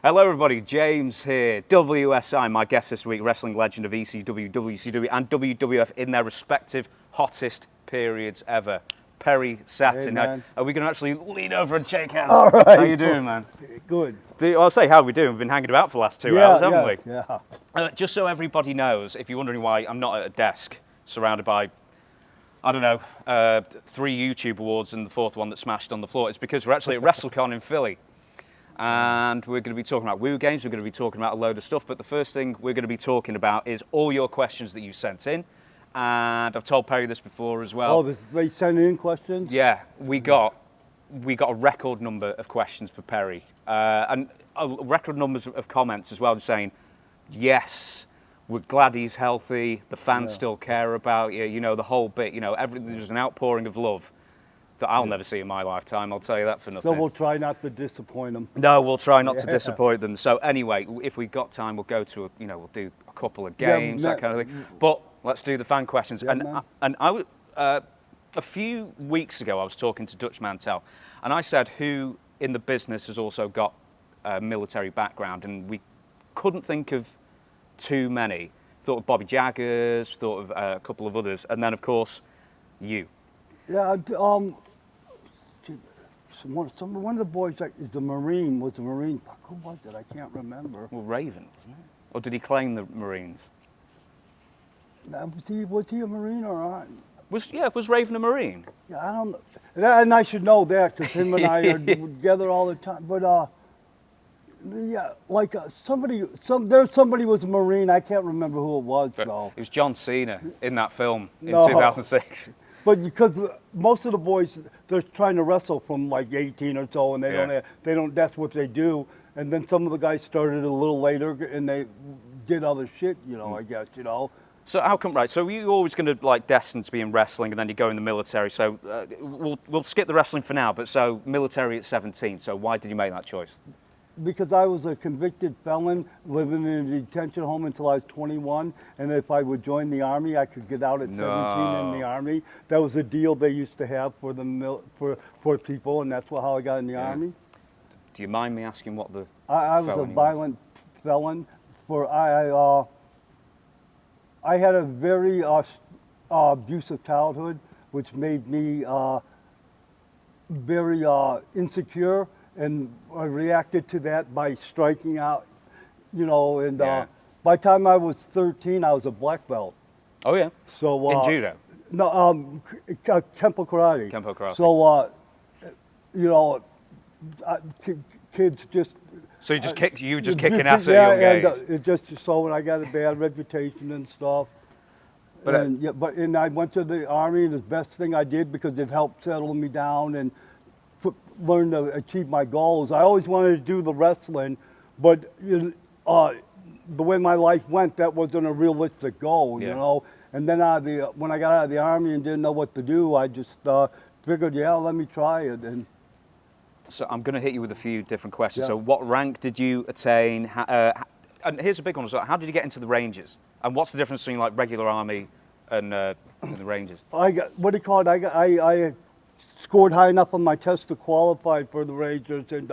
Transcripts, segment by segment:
Hello everybody, James here, WSI, my guest this week, wrestling legend of ECW, WCW and WWF in their respective hottest periods ever. Perry Saturn. Hey, Are we going to actually lean over and shake hands? All right. How you doing, man? Good. I'll say how we doing. We've been hanging about for the last 2 hours, haven't we? Yeah. Just so everybody knows, if you're wondering why I'm not at a desk surrounded by, I don't know, 3 YouTube awards and the 4th one that smashed on the floor, it's because we're actually at WrestleCon in Philly. And we're going to be talking about Woo games, we're going to be talking about a load of stuff, but the first thing we're going to be talking about is all your questions that you sent in. And I've told Perry this before as well. Oh, they sent in questions? Yeah, we got a record number of questions for Perry. And record numbers of comments as well, saying, yes, we're glad he's healthy, the fans still care about you, you know, the whole bit, you know, there's an outpouring of love that I'll never see in my lifetime, I'll tell you that for nothing. So we'll try not to disappoint them. No, we'll try not to disappoint them. So anyway, if we've got time, we'll go to, we'll do a couple of games, that kind of thing. But let's do the fan questions. Yeah, A few weeks ago, I was talking to Dutch Mantel, and I said who in the business has also got a military background, and we couldn't think of too many. Thought of Bobby Jaggers, thought of a couple of others, and then of course, you. Yeah, one of the boys was the Marine. Who was it? I can't remember. Well, Raven, or did he claim the Marines? Was he a Marine or not? Was Raven a Marine? Yeah, I don't know. And I should know that because him and I are together all the time. But yeah, like somebody was a Marine. I can't remember who it was. So it was John Cena in that film in No. 2006. But because most of the boys, they're trying to wrestle from like 18 or so, and they don't. That's what they do. And then some of the guys started a little later, and they did other shit. I guess. So how come, right? So you always going to like destined to be in wrestling, and then you go in the military. So we'll skip the wrestling for now. But so military at 17. So why did you make that choice? Because I was a convicted felon living in a detention home until I was 21, and if I would join the Army, I could get out at 17 in the Army. That was a deal they used to have for for people, and that's how I got in the Army. Do you mind me asking what the I was a violent felon. I had a very abusive childhood, which made me very insecure. And I reacted to that by striking out, and by the time I was 13, I was a black belt. Oh, yeah? So in judo? No, Kempo karate. Kempo karate. So, kids just... So you were just kicking ass at a young age? Yeah, just so when I got a bad reputation and stuff. But I went to the Army, and the best thing I did because it helped settle me down and learn to achieve my goals. I always wanted to do the wrestling, but the way my life went, that wasn't a realistic goal, And then when I got out of the Army and didn't know what to do, I just figured, let me try it. And so I'm going to hit you with a few different questions. Yeah. So what rank did you attain? And here's a big one as well. How did you get into the Rangers? And what's the difference between like regular Army and the Rangers? I scored high enough on my test to qualify for the Rangers, and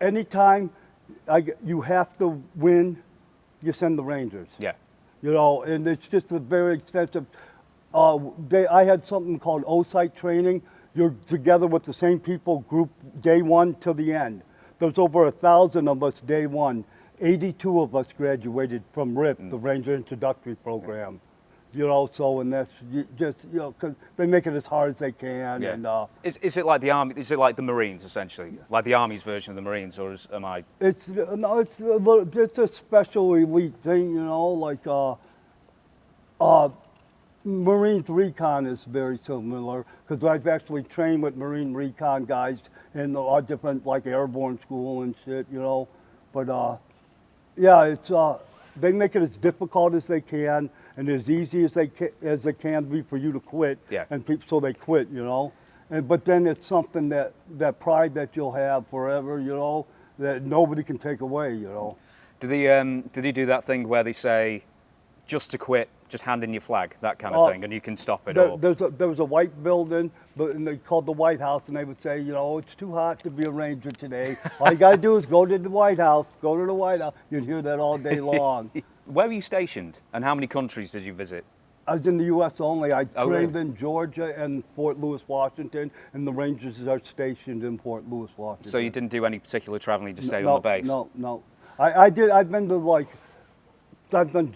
anytime you have to win, you send the Rangers. Yeah. And it's just a very extensive. I had something called OSI training. You're together with the same people, group day one till the end. There's over 1,000 of us day one. 82 of us graduated from RIP, the Ranger Introductory Program. And that's just, because they make it as hard as they can. Yeah. And is it like the Army? Is it like the Marines essentially, like the Army's version of the Marines, or am I? It's a special elite thing, like Marines Recon is very similar because I've actually trained with Marine Recon guys in all different like airborne school and shit, But it's they make it as difficult as they can and as easy as they can be for you to quit. Yeah. And people, so they quit, but then it's something that pride that you'll have forever, that nobody can take away, Did he do that thing where they say, just to quit just hand in your flag, that kind of thing, and you can stop it all? There was a white building, and they called the White House, and they would say, you know, it's too hot to be a Ranger today. All you got to do is go to the White House, go to the White House. You'd hear that all day long. Where were you stationed, and how many countries did you visit? I was in the U.S. only. I trained really? in Georgia and Fort Lewis, Washington, and the Rangers are stationed in Fort Lewis, Washington. So you didn't do any particular traveling, you just stayed on the base? No. I've been to I've been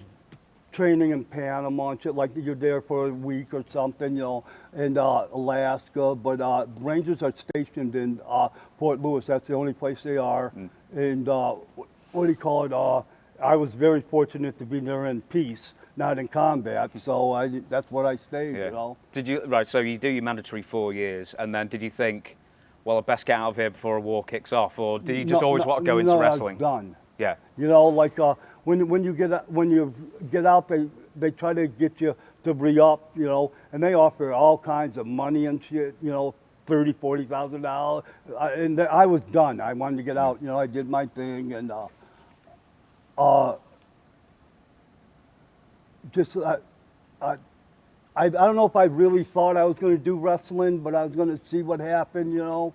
training in Panama and shit, like you're there for a week or something, you know, in Alaska, but Rangers are stationed in Fort Lewis. That's the only place they are. And what do you call it? I was very fortunate to be there in peace, not in combat, so that's what I stayed, you know. Did you, right, so you do your mandatory 4 years, and then did you think, well, I'd best get out of here before a war kicks off, or did you just always want to go into wrestling? I was done. Yeah. You know, like when you get out, they try to get you to re-up, you know, and they offer all kinds of money and shit, you know, $30,000, $40,000, and I was done. I wanted to get out, you know. I did my thing, and I don't know if I really thought I was going to do wrestling, but I was going to see what happened, you know.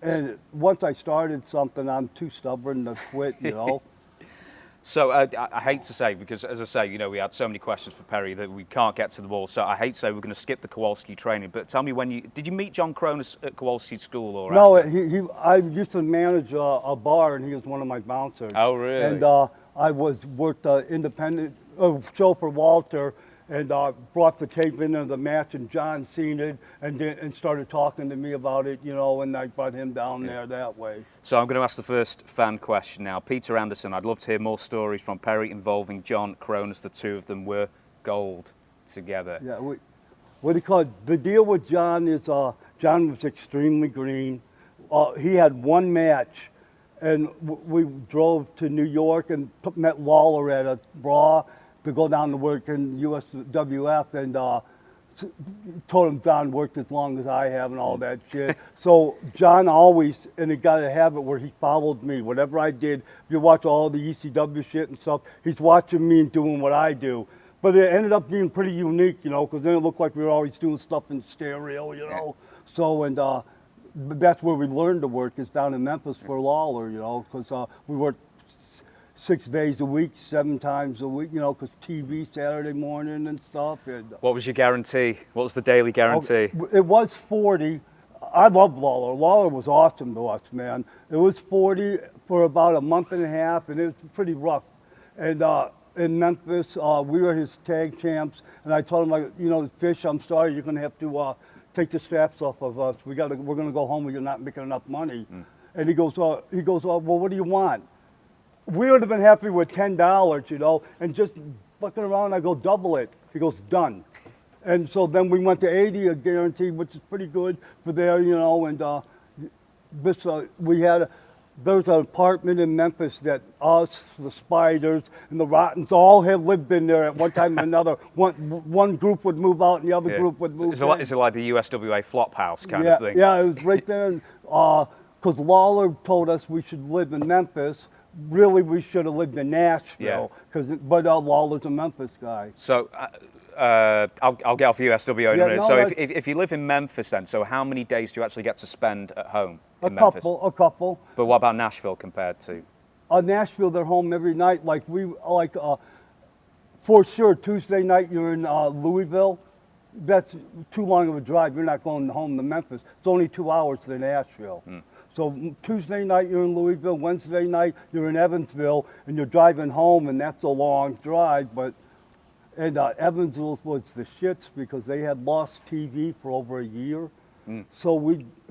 And once I started something, I'm too stubborn to quit, you know. So I hate to say, because as I say, you know, we had so many questions for Perry that we can't get to them all. So I hate to say we're going to skip the Kowalski training. But tell me, did you meet John Kronus at Kowalski school or? No, I used to manage a bar, and he was one of my bouncers. Oh, really? And I worked independent show for Walter, and brought the tape into the match, and John seen it and started talking to me about it, you know, and I brought him down there that way. So I'm going to ask the first fan question now. Peter Anderson, I'd love to hear more stories from Perry involving John Kronus. The two of them were gold together. Yeah, what do you call it? The deal with John is John was extremely green. He had one match, and we drove to New York and met Lawler at a Raw to go down to work in USWF, and told him John worked as long as I have and all that shit. So John always, and he got a habit where he followed me. Whatever I did, if you watch all the ECW shit and stuff, he's watching me and doing what I do. But it ended up being pretty unique, you know, because then it looked like we were always doing stuff in stereo, you know. So, and that's where we learned to work, is down in Memphis for Lawler, you know, because we worked 6 days a week, 7 times a week, you know, because TV Saturday morning and stuff. And, what was your guarantee? What was the daily guarantee? It was 40. I love Lawler. Lawler was awesome to us, man. It was 40 for about a month and a half, and it was pretty rough. And in Memphis, we were his tag champs, and I told him, like, you know, Fish, I'm sorry, you're going to have to take the straps off of us. We're going to go home. We're not making enough money. And he goes, well, what do you want? We would have been happy with $10, you know, and just fucking around, I go, double it. He goes, done. And so then we went to 80, a guarantee, which is pretty good for there, you know, and there's an apartment in Memphis that us, the Spiders, and the Rottens all have lived in there at one time or another. One group would move out and the other group would move in. Is it like the USWA flop house kind of thing? Yeah, it was right there. Because Lawler told us we should live in Memphis. Really, we should have lived in Nashville, but Lawler's a Memphis guy. So I'll get off USWA in a minute. No, so if you live in Memphis then, so how many days do you actually get to spend at home in Memphis? A couple. But what about Nashville compared to? Nashville, they're home every night. For sure, Tuesday night you're in Louisville. That's too long of a drive. You're not going home to Memphis. It's only 2 hours to Nashville. So Tuesday night you're in Louisville, Wednesday night you're in Evansville, and you're driving home, and that's a long drive. And Evansville was the shits because they had lost TV for over a year.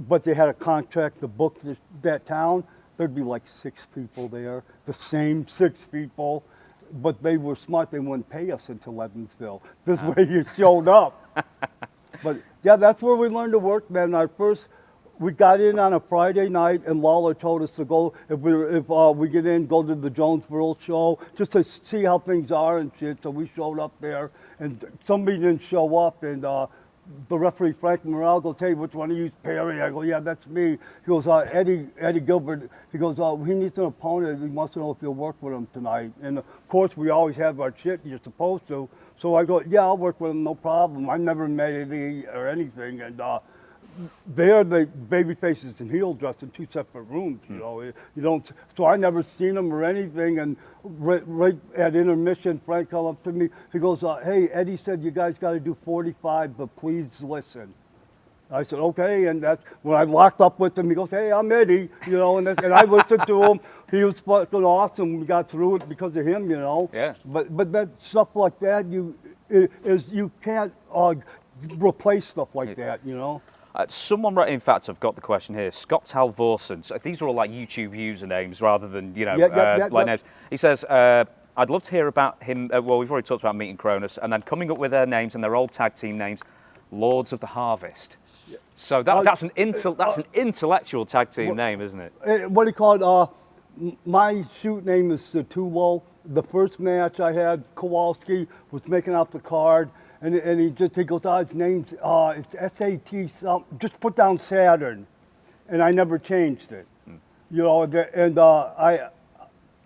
But they had a contract to book that town. There'd be like 6 people there, the same 6 people. But they were smart. They wouldn't pay us until Evansville. This way you showed up. But yeah, that's where we learned to work, man. We got in on a Friday night, and Lawler told us to go, if we get in, go to the Jonesboro show, just to see how things are and shit. So we showed up there, and somebody didn't show up, and the referee, Frank Morrell, goes, hey, which one of you is Perry? I go, yeah, that's me. He goes, Eddie Gilbert, he goes, he needs an opponent. He wants to know if you'll work with him tonight. And of course, we always have our shit, you're supposed to. So I go, yeah, I'll work with them, no problem. I never met any or anything, and they're the baby faces and heel dressed in two separate rooms. You know, you don't. So I never seen them or anything. And right at intermission, Frank called up to me. He goes, "Hey, Eddie said you guys got to do 45, but please listen." I said, "Okay." And that's when I locked up with him. He goes, "Hey, I'm Eddie," you know, and I listened to him. He was fucking awesome. We got through it because of him, you know. Yeah. But that stuff like that, you can't replace stuff like that, you know. Someone, in fact, I've got the question here. Scott Halvorsen. So these are all like YouTube usernames rather than, you know, names. He says, I'd love to hear about him. Well, we've already talked about meeting Kronus and then coming up with their names and their old tag team names, Lords of the Harvest. Yeah. So that's an intellectual tag team name, isn't it? What do you call it? My shoot name is Satulo. The first match I had, Kowalski was making out the card. And he goes, his name's, it's SAT something, just put down Saturn. And I never changed it. You know, and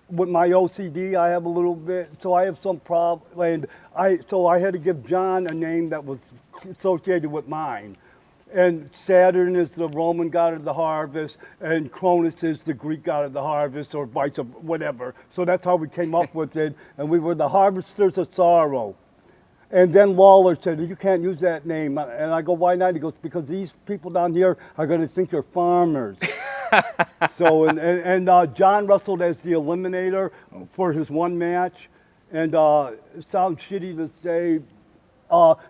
with my OCD, I have a little bit, so I have some problem. And so I had to give John a name that was associated with mine. And Saturn is the Roman god of the harvest, and Kronus is the Greek god of the harvest, or vice versa, whatever. So that's how we came up with it. And we were the harvesters of sorrow. And then Lawler said, you can't use that name. And I go, why not? He goes, because these people down here are going to think you're farmers. So, and John wrestled as the Eliminator for his one match. And it sounds shitty to say,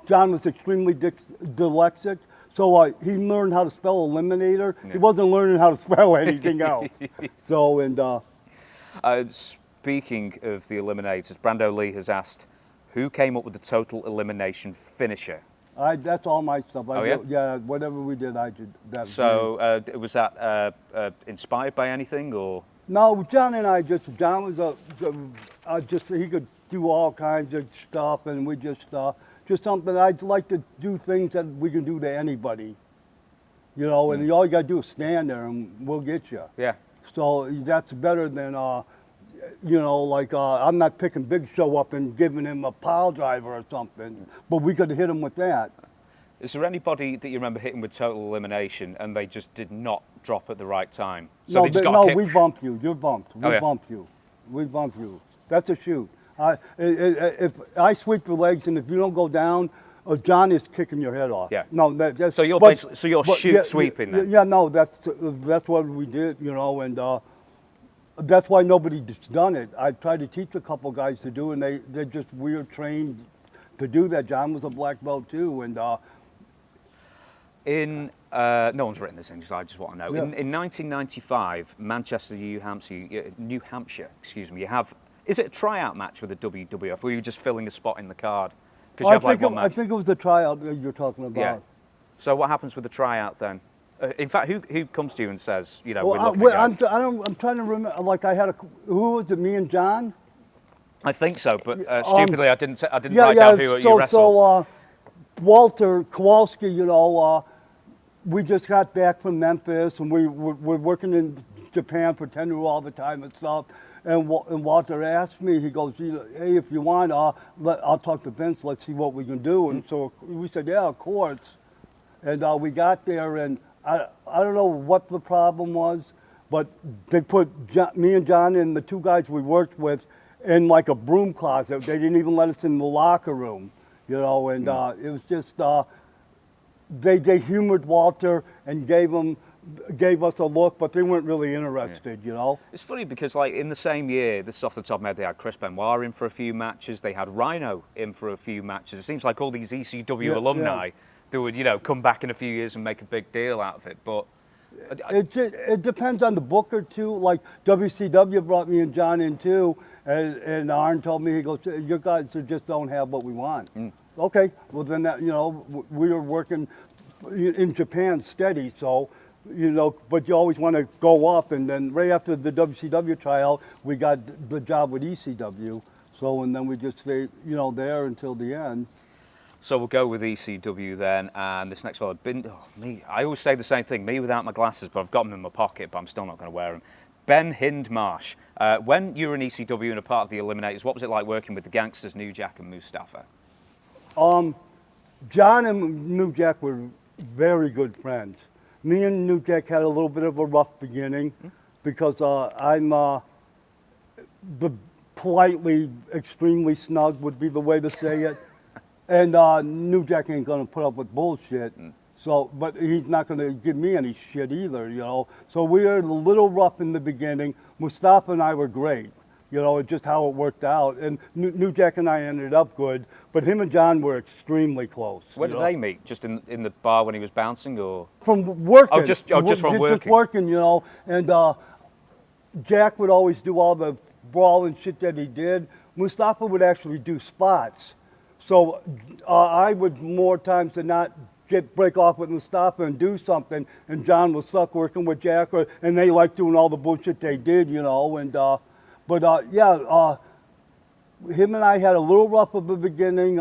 John was extremely dyslexic. So he learned how to spell Eliminator. Yeah. He wasn't learning how to spell anything else. So, and... speaking of the Eliminators, Brando Lee has asked, who came up with the total elimination finisher? That's all my stuff. Yeah, whatever we did, I did that. So was that inspired by anything, or? No, John and I John was he could do all kinds of stuff, and we just something. I'd like to do things that we can do to anybody, you know. And all you got to do is stand there, and we'll get you. Yeah. So that's better than. You know, like I'm not picking Big Show up and giving him a pile driver or something, but we could hit him with that. Is there anybody that you remember hitting with total elimination and they just did not drop at the right time? So we bump you. You're bumped. We bump you. We bump you. That's a shoot. If I sweep your legs and if you don't go down, John is kicking your head off. Yeah. No, that's so you're sweeping then. Yeah, no, that's what we did, you know, and. That's why nobody's done it. I tried to teach a couple guys to do, and they're just weird trained to do that. John was a black belt too, and no one's written this in, because I just want to know. Yeah. In 1995, Manchester, New Hampshire, excuse me. You have, is it a tryout match with the WWF, or were you just filling a spot in the card? Because you have like one match. I think it was a tryout that you're talking about. Yeah. So what happens with the tryout then? In fact, who comes to you and says, you know, well, we're looking I'm trying to remember. Like who was it? Me and John. I think so, but stupidly I didn't write down who you wrestled. So Walter Kowalski, you know, we just got back from Memphis, and we're working in Japan, pretending all the time and stuff. And Walter asked me, he goes, hey, if you want, I'll talk to Vince. Let's see what we can do. And so we said, yeah, of course. And we got there, and I don't know what the problem was, but they put me and John and the two guys we worked with in like a broom closet. They didn't even let us in the locker room, you know, and it was just, they humored Walter and gave us a look, but they weren't really interested, you know. It's funny because like in the same year, this is off the top of my head, they had Chris Benoit in for a few matches, they had Rhino in for a few matches. It seems like all these ECW alumni, they would, you know, come back in a few years and make a big deal out of it, but... It depends on the booker, too. Like, WCW brought me and John in, too, and Arn told me, he goes, your guys just don't have what we want. Okay, well, then, that, you know, we were working in Japan steady, so, you know, but you always want to go up, and then right after the WCW trial, we got the job with ECW, so, and then we just stayed, you know, there until the end. So we'll go with ECW then, and this next fellow, I always say the same thing, me without my glasses, but I've got them in my pocket, but I'm still not going to wear them. Ben Hindmarsh, when you were in ECW and a part of the Eliminators, what was it like working with the Gangsters, New Jack and Mustafa? John and New Jack were very good friends. Me and New Jack had a little bit of a rough beginning because I'm the politely extremely snug would be the way to say it. And New Jack ain't gonna put up with bullshit. So, but he's not gonna give me any shit either, you know. So we were a little rough in the beginning. Mustafa and I were great. You know, it's just how it worked out. And New Jack and I ended up good, but him and John were extremely close. Where did they meet? Just in the bar when he was bouncing, or? From working. Oh, just from working. Just working, you know. And Jack would always do all the brawling shit that he did. Mustafa would actually do spots. So I would more times than not break off with Mustafa and do something, and John was stuck working with Jack, and they liked doing all the bullshit they did, you know. And him and I had a little rough of a beginning.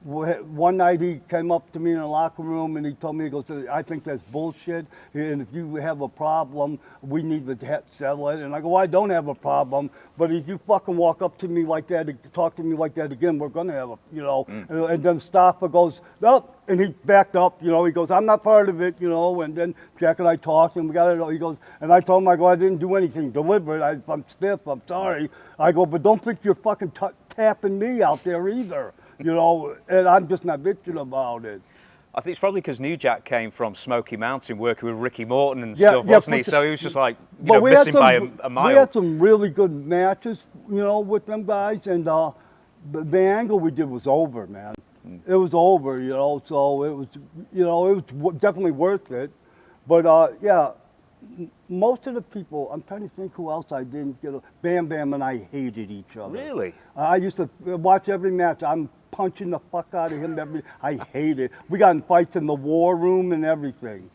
One night he came up to me in the locker room and he told me, he goes, I think that's bullshit, and if you have a problem, we need to settle it. And I go, well, I don't have a problem, but if you fucking walk up to me like that, talk to me like that again, we're gonna have a, you know. And then Mustafa goes, no, and he backed up, you know, he goes, I'm not part of it, you know. And then Jack and I talked and we got it, he goes, and I told him, I go, I didn't do anything deliberate, I'm stiff, I'm sorry. I go, but don't think you're fucking tapping me out there either. You know, and I'm just not bitching about it. I think it's probably because New Jack came from Smoky Mountain working with Ricky Morton and stuff, wasn't he? So he was just like, you know, missing by a mile. We had some really good matches, you know, with them guys, and the angle we did was over, man. It was over, you know, so it was, you know, it was definitely worth it. But yeah, most of the people, I'm trying to think who else I didn't get. Bam Bam and I hated each other. Really? I used to watch every match. I'm punching the fuck out of him. I hate it. We got in fights in the war room and everything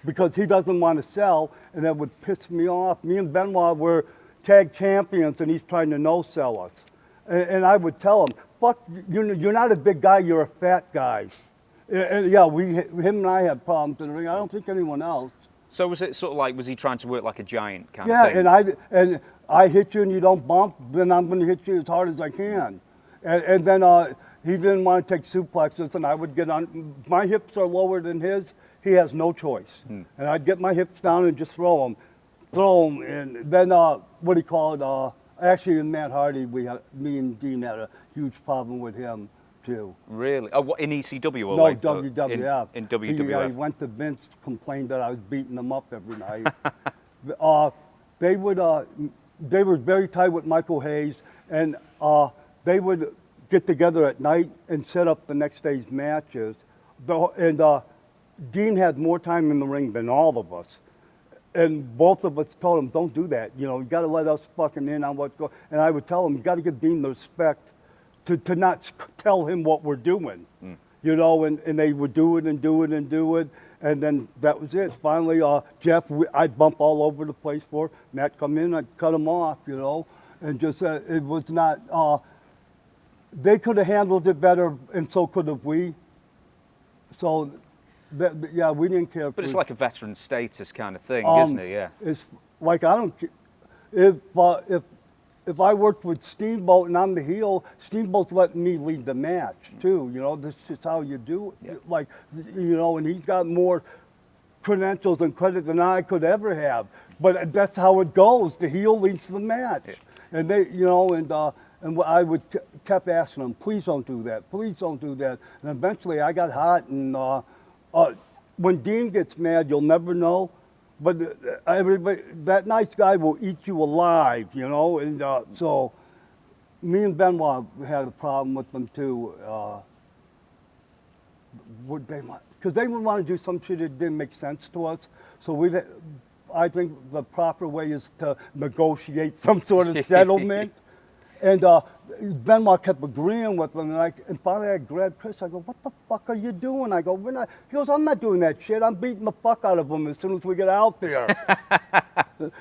because he doesn't want to sell, and that would piss me off. Me and Benoit were tag champions, and he's trying to no-sell us. And I would tell him, fuck, you're not a big guy, you're a fat guy. And yeah, him and I had problems in the ring. I don't think anyone else. So was it sort of like, was he trying to work like a giant kind of thing? Yeah, and I hit you and you don't bump, then I'm going to hit you as hard as I can. And then he didn't want to take suplexes, and I would get on. My hips are lower than his. He has no choice. And I'd get my hips down and just throw them. And then, what do you call it? Actually, in Matt Hardy, me and Dean had a huge problem with him, too. Really? Oh, what, in ECW? Or no, like, WWF. In WWF. He went to Vince, complained that I was beating him up every night. They were very tight with Michael Hayes, and they would get together at night and set up the next day's matches. And Dean had more time in the ring than all of us. And both of us told him, don't do that. You know, you got to let us fucking in on what's going on. And I would tell him, you got to give Dean the respect to not tell him what we're doing. You know, and they would do it and do it and do it. And then that was it. Finally, Jeff, I'd bump all over the place for. Matt come in, I'd cut him off, you know. And just, it was not, they could have handled it better, and so could have we. So, yeah, we didn't care. But it's like a veteran status kind of thing, isn't it? Yeah. It's like, I don't care. If I worked with Steamboat and I'm the heel, Steamboat's letting me lead the match too. You know, this is how you do it. Yeah. Like, you know, and he's got more credentials and credit than I could ever have. But that's how it goes. The heel leads the match. Yeah. And they, you know, and I would kept asking them, please don't do that. Please don't do that. And eventually I got hot, and when Dean gets mad, you'll never know. But everybody, that nice guy will eat you alive, you know. And so me and Benoit had a problem with them too. Because they would want to do some shit that didn't make sense to us. So I think the proper way is to negotiate some sort of settlement. And Benoit kept agreeing with them, and finally I grabbed Chris. I go, what the fuck are you doing? I go, we're not. He goes, I'm not doing that shit. I'm beating the fuck out of them as soon as we get out there.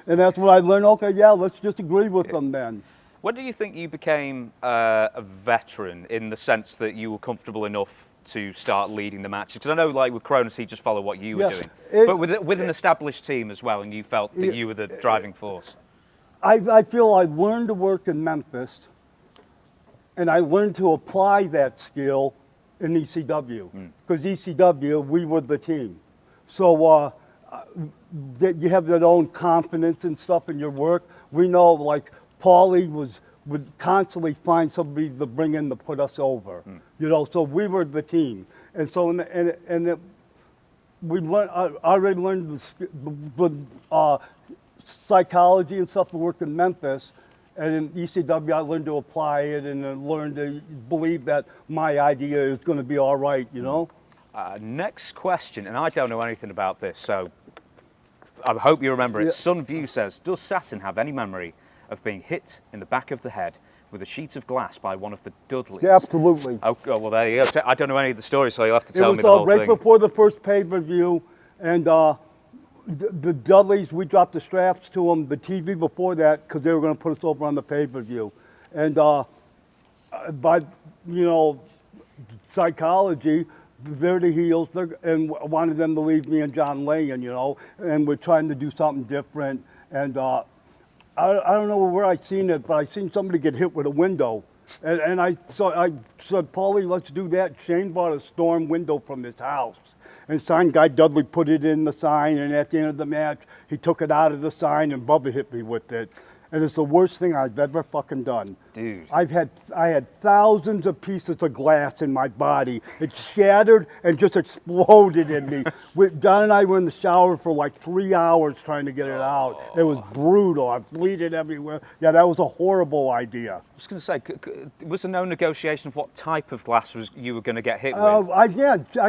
And that's what I learned. Okay, yeah, let's just agree with them then. When do you think you became a veteran, in the sense that you were comfortable enough to start leading the matches? Because I know, like with Kronus, he just followed what you were doing. But with an established team as well, and you felt that you were the driving force. I feel I learned to work in Memphis, and I learned to apply that skill in ECW. Because ECW, we were the team. So you have that own confidence and stuff in your work. We know, like, Paulie would constantly find somebody to bring in to put us over. You know, so we were the team. And so, we learned, I already learned the psychology and stuff to work in Memphis. And in ECW, I learned to apply it and then learned to believe that my idea is going to be all right, you know? Next question, and I don't know anything about this, so I hope you remember it. Yeah. Sunview says, does Saturn have any memory of being hit in the back of the head with a sheet of glass by one of the Dudleys? Yeah, absolutely. Oh, well, there you go. I don't know any of the stories, so you'll have to tell me the It whole was right thing. before the first pay-per-view, and the Dudleys, we dropped the straps to them the TV before that because they were going to put us over on the pay-per-view. And by, you know, psychology, they're the heels, and wanted them to leave me and John Layan, you know, and we're trying to do something different. And I don't know where I seen it, but I seen somebody get hit with a window. And I said, Paulie, let's do that. Shane bought a storm window from his house. And sign guy Dudley put it in the sign, and at the end of the match, he took it out of the sign, and Bubba hit me with it. And it's the worst thing I've ever fucking done. Dude. I had thousands of pieces of glass in my body. It shattered and just exploded in me. John and I were in the shower for like 3 hours trying to get it out. It was brutal. I bleeding everywhere. Yeah, that was a horrible idea. I was going to say, was there no negotiation of what type of glass you were going to get hit with? I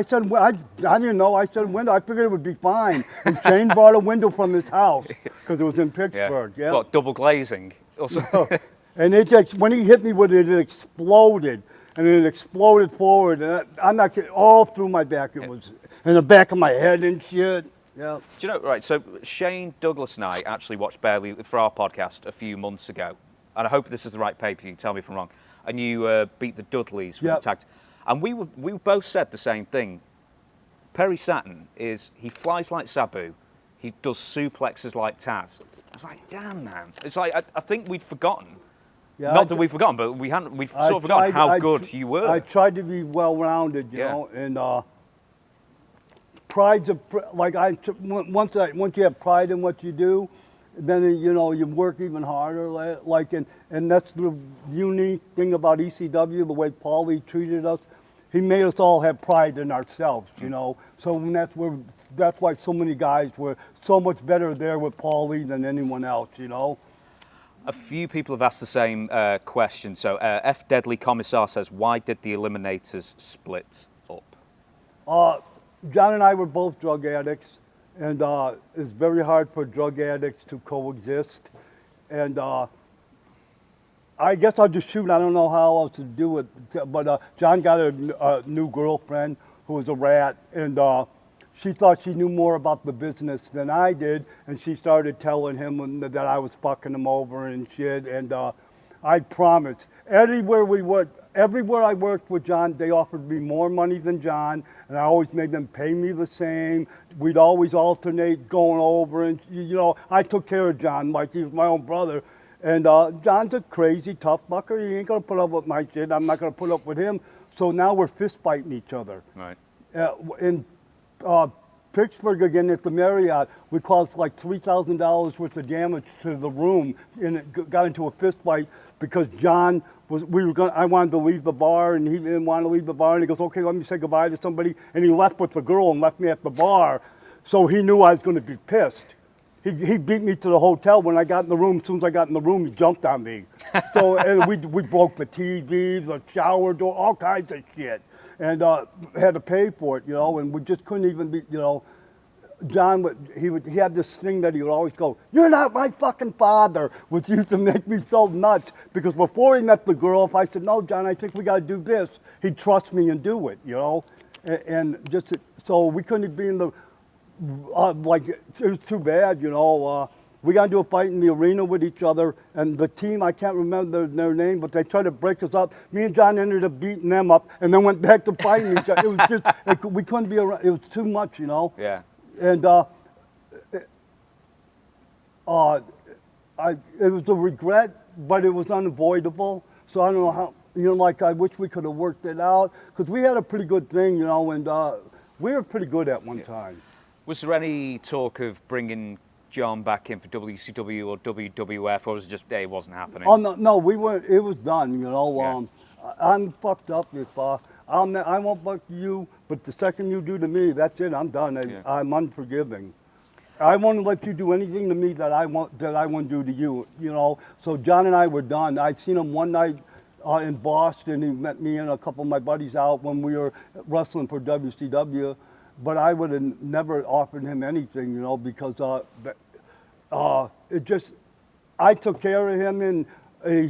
said, I didn't know. I said window. I figured it would be fine. And Shane bought a window from his house because it was in Pittsburgh. Yeah. What, double glazing? Also. And it just, when he hit me with it, it exploded. And it exploded forward. And I'm not kidding, all through my back. It was in the back of my head and shit. Yeah. Do you know, right, so Shane, Douglas and I actually watched Barely for our podcast a few months ago. And I hope this is the right pay-per-view, tell me if I'm wrong. And you beat the Dudleys for the tag. And we both said the same thing. Perry Saturn he flies like Sabu. He does suplexes like Taz. I was like, damn, man. It's like, I think we'd forgotten. Yeah, Not that we've forgotten, but we've sort of forgotten how good you were. I tried to be well-rounded, you know, and pride's once you have pride in what you do, then you know you work even harder. And that's the unique thing about ECW, the way Paulie treated us. He made us all have pride in ourselves, you know. So that's why so many guys were so much better there with Paulie than anyone else, you know. A few people have asked the same question. So F. Deadly Commissar says, why did the Eliminators split up? John and I were both drug addicts, and it's very hard for drug addicts to coexist. And I guess I'll just shoot. I don't know how else to do it. But John got a new girlfriend who was a rat, and she thought she knew more about the business than I did, and she started telling him that I was fucking him over and shit. And I promised, everywhere I worked with John, they offered me more money than John, and I always made them pay me the same. We'd always alternate going over, and you know, I took care of John like he was my own brother. And John's a crazy, tough fucker. He ain't gonna put up with my shit. I'm not gonna put up with him. So now we're fist fighting each other. Right. In Pittsburgh again at the Marriott, we caused like $3,000 worth of damage to the room, and it got into a fist fight because John I wanted to leave the bar, and he didn't want to leave the bar, and he goes, okay, let me say goodbye to somebody, and he left with the girl and left me at the bar, so he knew I was going to be pissed. He beat me to the hotel. When I got in the room, as soon as I got in the room, he jumped on me. So and we broke the TV, the shower door, all kinds of shit, and had to pay for it, you know. And we just couldn't even be, you know. John he had this thing that he would always go, "You're not my fucking father," which used to make me so nuts. Because before he met the girl, if I said, "No, John, I think we got to do this," he'd trust me and do it, you know. And just so we couldn't be in the. Like, it was too bad, you know. We got into a fight in the arena with each other, and the team, I can't remember their name, but they tried to break us up. Me and John ended up beating them up, and then went back to fighting each other. It was just, we couldn't be around. It was too much, you know. Yeah. And it was a regret, but it was unavoidable. So I don't know You know, like I wish we could have worked it out because we had a pretty good thing, you know, and we were pretty good at one time. Was there any talk of bringing John back in for WCW or WWF, or was it just it wasn't happening? Oh no, we weren't. It was done, you know. Yeah. I'm fucked up if I won't fuck you, but the second you do to me, that's it. I'm done. I'm unforgiving. I won't let you do anything to me that I won't do to you. You know. So John and I were done. I seen him one night in Boston. He met me and a couple of my buddies out when we were wrestling for WCW. But I would have never offered him anything, you know, because it just, I took care of him and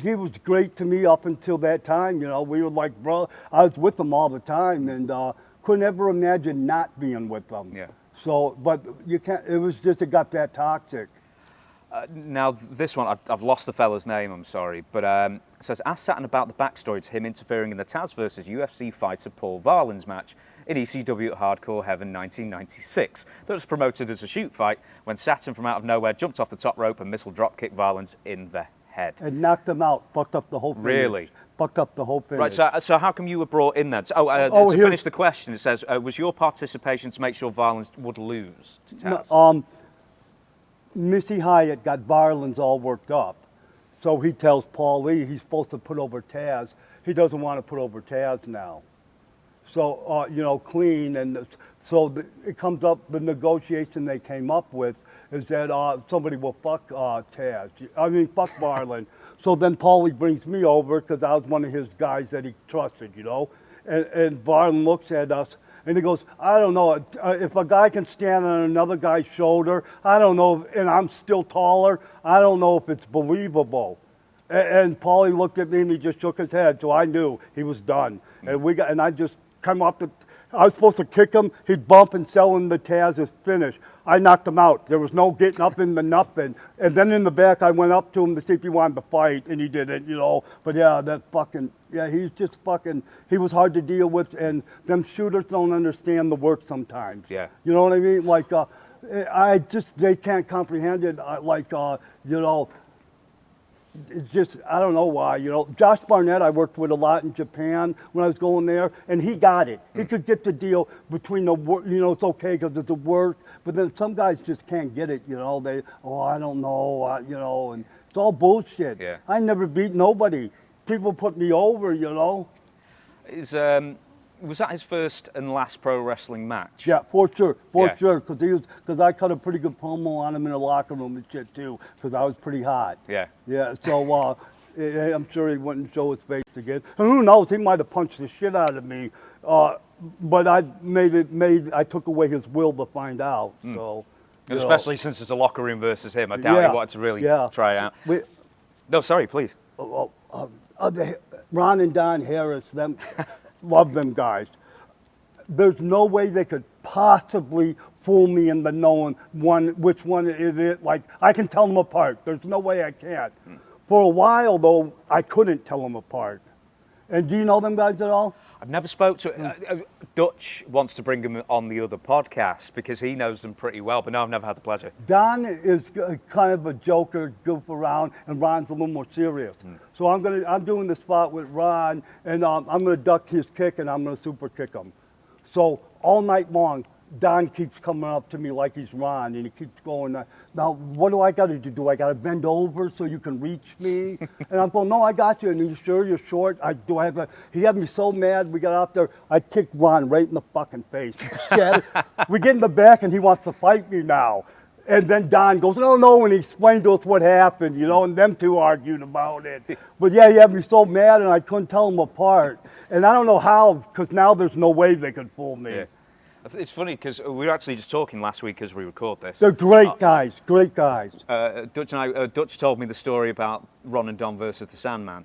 he was great to me up until that time, you know. We were like, bro, I was with him all the time and couldn't ever imagine not being with him. Yeah. So, but you can't, it was just, it got that toxic. Now, this one, I've lost the fella's name, I'm sorry, but it says, ask Saturn about the backstory to him interfering in the Taz versus UFC fighter Paul Varelans match in ECW at Hardcore Heaven 1996 that was promoted as a shoot fight when Saturn from out of nowhere jumped off the top rope and missile dropkicked Varelans in the head. And knocked him out, fucked up the whole finish. Really? Fucked up the whole finish. Right, so how come you were brought in then? To finish the question, it says, was your participation to make sure Varelans would lose to Taz? No, Missy Hyatt got Varelans all worked up. So he tells Paul Lee he's supposed to put over Taz. He doesn't want to put over Taz now. So, you know, clean. And so it comes up, the negotiation they came up with is that somebody will fuck Taz. I mean, fuck Varelans. So then Paulie brings me over because I was one of his guys that he trusted, you know. And Varelans looks at us and he goes, I don't know, if a guy can stand on another guy's shoulder, I don't know, and I'm still taller, I don't know if it's believable. And Paulie looked at me and he just shook his head, so I knew he was done. And I just come up, I was supposed to kick him, he'd bump and sell him the Taz's finish. I knocked him out. There was no getting up in the nothing. And then in the back, I went up to him to see if he wanted to fight, and he didn't, you know. But yeah, that fucking, yeah, he's just fucking, he was hard to deal with, and them shooters don't understand the work sometimes. Yeah. You know what I mean? Like, they can't comprehend it. You know, it's just, I don't know why, you know. Josh Barnett, I worked with a lot in Japan when I was going there, and he got it. He could get the deal between the work, you know, it's okay because it's a work, but then some guys just can't get it, you know. I don't know, you know, and it's all bullshit. Yeah. I never beat nobody. People put me over, you know. Was that his first and last pro wrestling match? Yeah, for sure, because I cut a pretty good promo on him in the locker room and shit too, because I was pretty hot. Yeah. Yeah, so I'm sure he wouldn't show his face again. And who knows, he might have punched the shit out of me, but I took away his will to find out, so. Especially since it's a locker room versus him, I doubt he wanted to really try it out. No, sorry, please. Ron and Don Harris, them. Love them guys. There's no way they could possibly fool me into knowing which one is it. Like, I can tell them apart. There's no way I can't. For a while, though, I couldn't tell them apart. And do you know them guys at all? I've never spoke to Dutch wants to bring him on the other podcast because he knows them pretty well, but no, I've never had the pleasure. Don is kind of a joker, goof around, and Ron's a little more serious. So I'm doing the spot with Ron, and I'm gonna duck his kick, and I'm gonna super kick him. So all night long, Don keeps coming up to me like he's Ron, and he keeps going, now what do I got to do? Do I got to bend over so you can reach me? And I'm going, no, I got you. And you sure you're short? He had me so mad. We got out there. I kicked Ron right in the fucking face. We get in the back, and he wants to fight me now. And then Don goes, no, and he explained to us what happened, you know, and them two argued about it. But yeah, he had me so mad, and I couldn't tell them apart. And I don't know how, because now there's no way they could fool me. Yeah. It's funny because we were actually just talking last week as we record this. They're great guys, great guys. Dutch told me the story about Ron and Don versus the Sandman,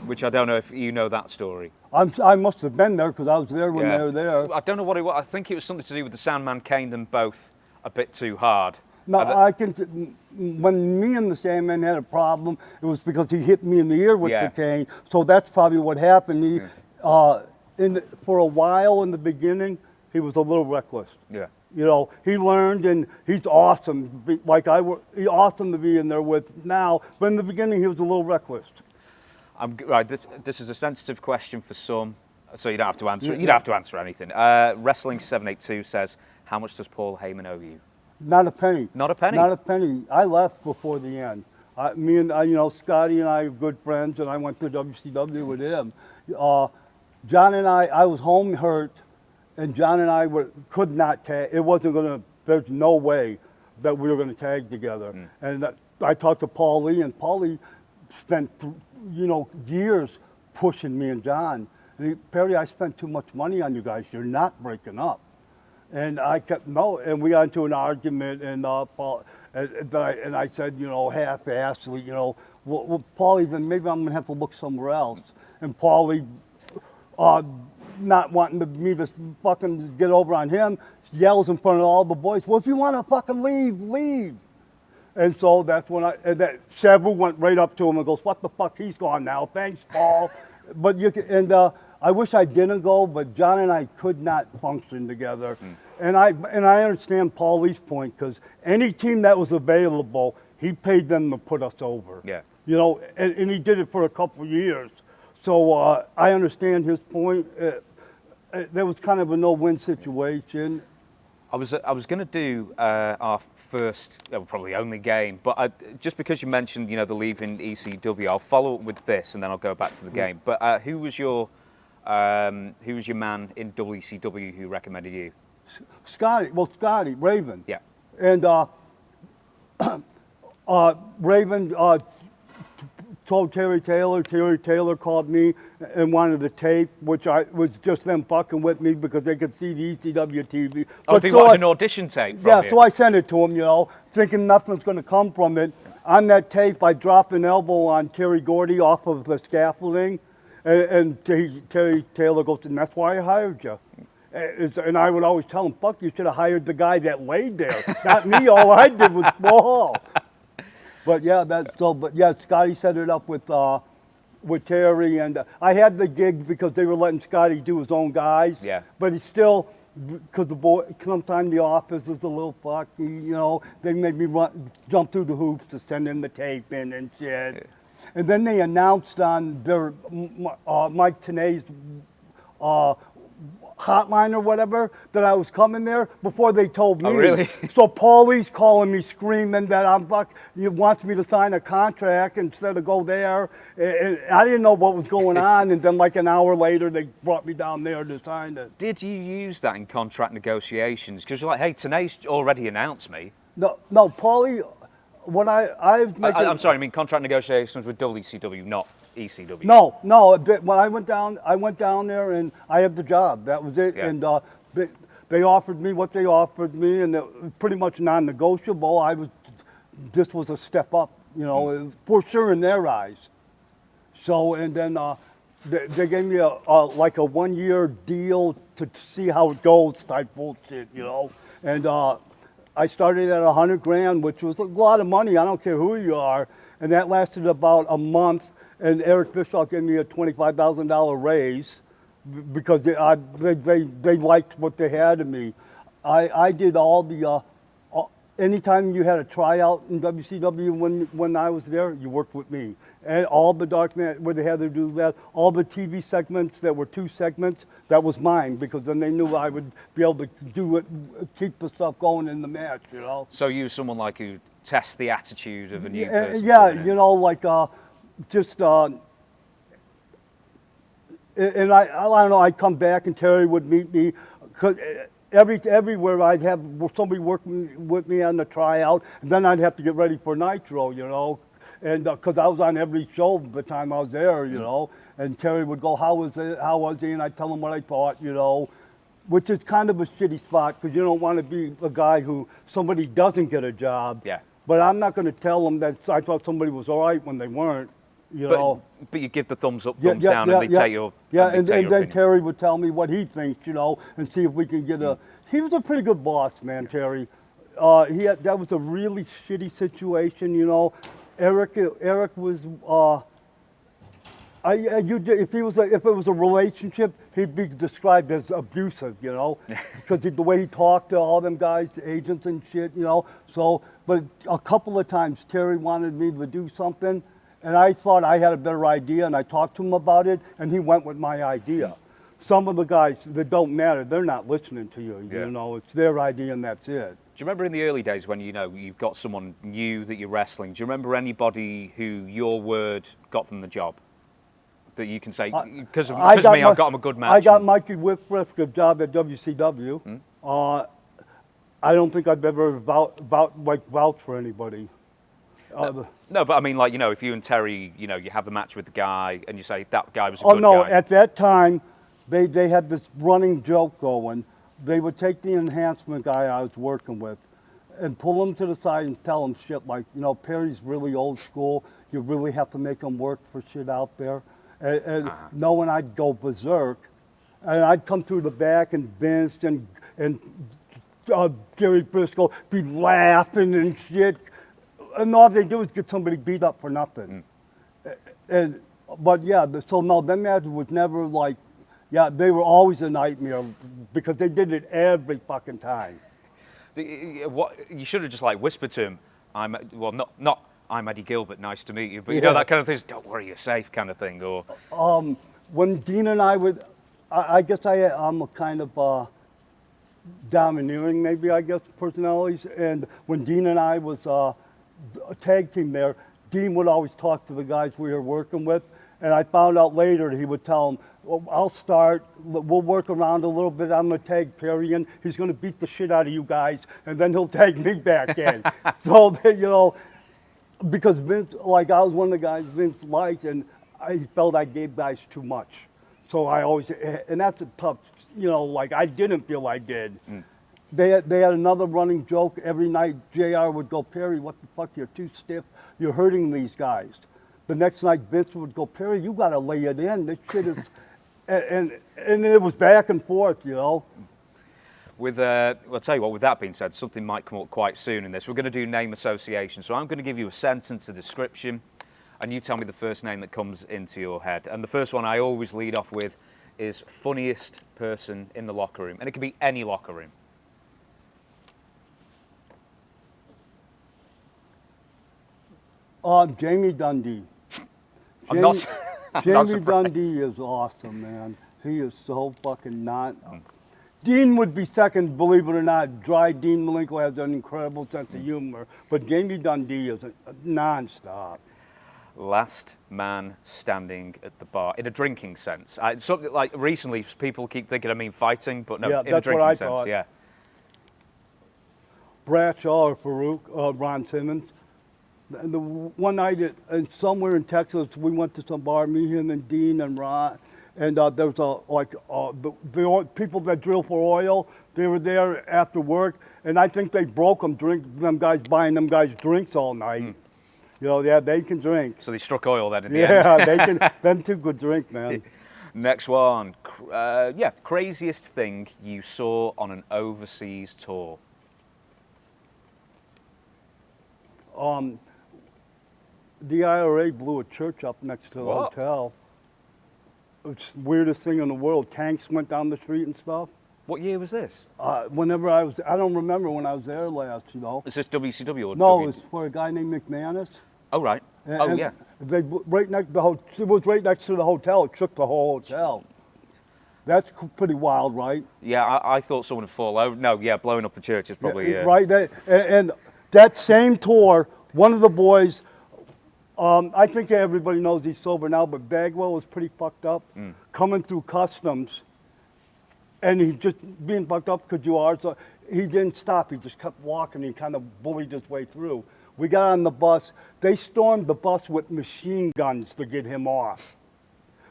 which I don't know if you know that story. I must have been there because I was there when they were there. I don't know what it was. I think it was something to do with the Sandman caned them both a bit too hard. No, when me and the Sandman had a problem, it was because he hit me in the ear with the cane. So that's probably what happened. For a while in the beginning, he was a little reckless. Yeah. You know, he learned, and he's awesome. He's awesome to be in there with now. But in the beginning, he was a little reckless. Right, this is a sensitive question for some, so you don't have to answer it. You don't have to answer anything. Wrestling 782 says, how much does Paul Heyman owe you? Not a penny. Not a penny? Not a penny. I left before the end. Me and, you know, Scotty and I are good friends, and I went to WCW with him. John and I was home hurt, and John and I could not tag. It wasn't going to, there's no way that we were going to tag together. And I talked to Paul Lee, and Paul Lee spent, you know, years pushing me and John. And he, Perry, I spent too much money on you guys. You're not breaking up. And I kept, no, and we got into an argument, and Paul, and I said, you know, half-assedly, you know, well, Paulie, then maybe I'm going to have to look somewhere else. And Paulie, not wanting me to fucking get over on him, yells in front of all the boys, well, if you want to fucking leave, leave. And so that's when Sabu went right up to him and goes, what the fuck, he's gone now, thanks, Paul. But you can, and I wish I didn't go, but John and I could not function together. And I understand Paulie's point, because any team that was available, he paid them to put us over. Yeah. You know, and he did it for a couple of years. So I understand his point. There was kind of a no-win situation. I was going to do our first, probably only game, but just because you mentioned, you know, the leaving ECW, I'll follow up with this and then I'll go back to the game. But who was your man in WCW who recommended you? Scotty, Raven. Yeah. And Raven told Terry Taylor. Terry Taylor called me and wanted the tape, which was just them fucking with me because they could see the ECW TV. Oh, they wanted an audition tape from you. So I sent it to him, you know, thinking nothing's going to come from it. On that tape, I dropped an elbow on Terry Gordy off of the scaffolding, and Terry Taylor goes, and that's why I hired you. And I would always tell him, fuck, you should have hired the guy that laid there, not me. All I did was fall. But yeah, Scotty set it up with Terry, and I had the gig because they were letting Scotty do his own guys. Yeah. But he still, because sometimes the office is a little fucky, you know, they made me jump through the hoops to send in the tape in and shit. Yeah. And then they announced on their Mike Tenay's hotline or whatever that I was coming there before they told me. Oh, really? So Paulie's calling me screaming that he wants me to sign a contract instead of go there. And I didn't know what was going on, and then like an hour later they brought me down there to sign it. Did you use that in contract negotiations? Because you're like, hey, Tanay's already announced me. No, Paulie, what I'm sorry, I mean contract negotiations with WCW, not ECW. No. When I went down there and I had the job. That was it. Yeah. And they offered me what they offered me, and it was pretty much non-negotiable. This was a step up, you know, for sure in their eyes. So, and then they gave me like a 1-year deal to see how it goes type bullshit, you know. And I started at $100,000, which was a lot of money. I don't care who you are. And that lasted about a month. And Eric Bischoff gave me a $25,000 raise because they liked what they had of me. I did all the, anytime you had a tryout in WCW when I was there, you worked with me. And all the dark night where they had to do that, all the TV segments that were 2 segments, that was mine because then they knew I would be able to do it, keep the stuff going in the match, you know. So you, someone like who tests the attitude of a new person? Yeah, you know, like, just, and I don't know, I'd come back and Terry would meet me, because everywhere I'd have somebody working with me on the tryout, and then I'd have to get ready for Nitro, you know, and because I was on every show the time I was there, you know, and Terry would go, how was he, and I'd tell him what I thought, you know, which is kind of a shitty spot, because you don't want to be a guy who somebody doesn't get a job. Yeah. But I'm not going to tell them that I thought somebody was all right when they weren't. You know. But you give the thumbs up, thumbs down, and they take your and then opinion. Terry would tell me what he thinks, you know, and see if we can get a. He was a pretty good boss, man, Terry. That was a really shitty situation, you know. Eric was. If it was a relationship, he'd be described as abusive, you know, because the way he talked to all them guys, agents and shit, you know. So, but a couple of times Terry wanted me to do something. And I thought I had a better idea, and I talked to him about it, and he went with my idea. Some of the guys that don't matter, they're not listening to you. Yeah. You know, it's their idea, and that's it. Do you remember in the early days when, you know, you've got someone new that you're wrestling, do you remember anybody who your word got them the job? That you can say, because of me, I've got him a good match. I got Mikey Whitworth a job at WCW. I don't think I've ever vouched for anybody. No, but I mean, like, you know, if you and Terry, you know, you have the match with the guy and you say that guy was a good guy. Oh, no, at that time, they had this running joke going. They would take the enhancement guy I was working with and pull him to the side and tell him shit like, you know, Perry's really old school. You really have to make him work for shit out there. And knowing I'd go berserk, and I'd come through the back, and Vince and Gary Briscoe be laughing and shit, and all they do is get somebody beat up for nothing. But yeah, so no, them matches was never like, yeah, they were always a nightmare because they did it every fucking time. What you should have just like whispered to him. Not I'm Eddie Gilbert, nice to meet you, but you know that kind of thing. Don't worry, you're safe, kind of thing. Or when Dean and I would, I guess I'm a kind of domineering, maybe I guess, personalities. And when Dean and I was a tag team there, Dean would always talk to the guys we were working with. And I found out later that he would tell them, well, I'll start, we'll work around a little bit, I'm going to tag Perry in, he's going to beat the shit out of you guys, and then he'll tag me back in. So, you know, because Vince, like I was one of the guys Vince liked, and I felt I gave guys too much. So I always, and that's a tough, you know, like I didn't feel I did. They had another running joke every night. JR would go, Perry, what the fuck, you're too stiff, you're hurting these guys. The next night, Vince would go, Perry, you got to lay it in. This shit is, and it was back and forth, you know. With, well, I'll tell you what, with that being said, something might come up quite soon in this. We're going to do name association. So I'm going to give you a sentence, a description, and you tell me the first name that comes into your head. And the first one I always lead off with is funniest person in the locker room. And it can be any locker room. Jamie Dundee. Jamie Dundee is awesome, man. He is so fucking not. Dean would be second, believe it or not. Dry Dean Malenko has an incredible sense of humor, but Jamie Dundee is non-stop. Last man standing at the bar, in a drinking sense. Something like recently, people keep thinking I mean fighting, but no, yeah, in a drinking sense, thought. yeah. Bradshaw or Farouk, Ron Simmons. And the one night somewhere in Texas, we went to some bar, me, him, and Dean and Ron, and there was the people that drill for oil. They were there after work, and I think they broke them guys buying them guys drinks all night. You know, yeah, they can drink. So they struck oil then in the end. Yeah, they can. Them two could drink, man. Next one, craziest thing you saw on an overseas tour. The IRA blew a church up next to the hotel. It's the weirdest thing in the world. Tanks went down the street and stuff. What year was this? Whenever I don't remember when I was there last, you know. Is this WCW or No, it was for a guy named McMahon. Oh, right. And yeah. They right next it was right next to the hotel. It shook the whole hotel. That's pretty wild, right? Yeah, I thought someone would fall over. No, yeah, blowing up the church is probably... Right, and that same tour, one of the boys... I think everybody knows he's sober now, but Bagwell was pretty fucked up, coming through customs, and he's just being fucked up because you are. So he didn't stop. He just kept walking. He kind of bullied his way through. We got on the bus. They stormed the bus with machine guns to get him off.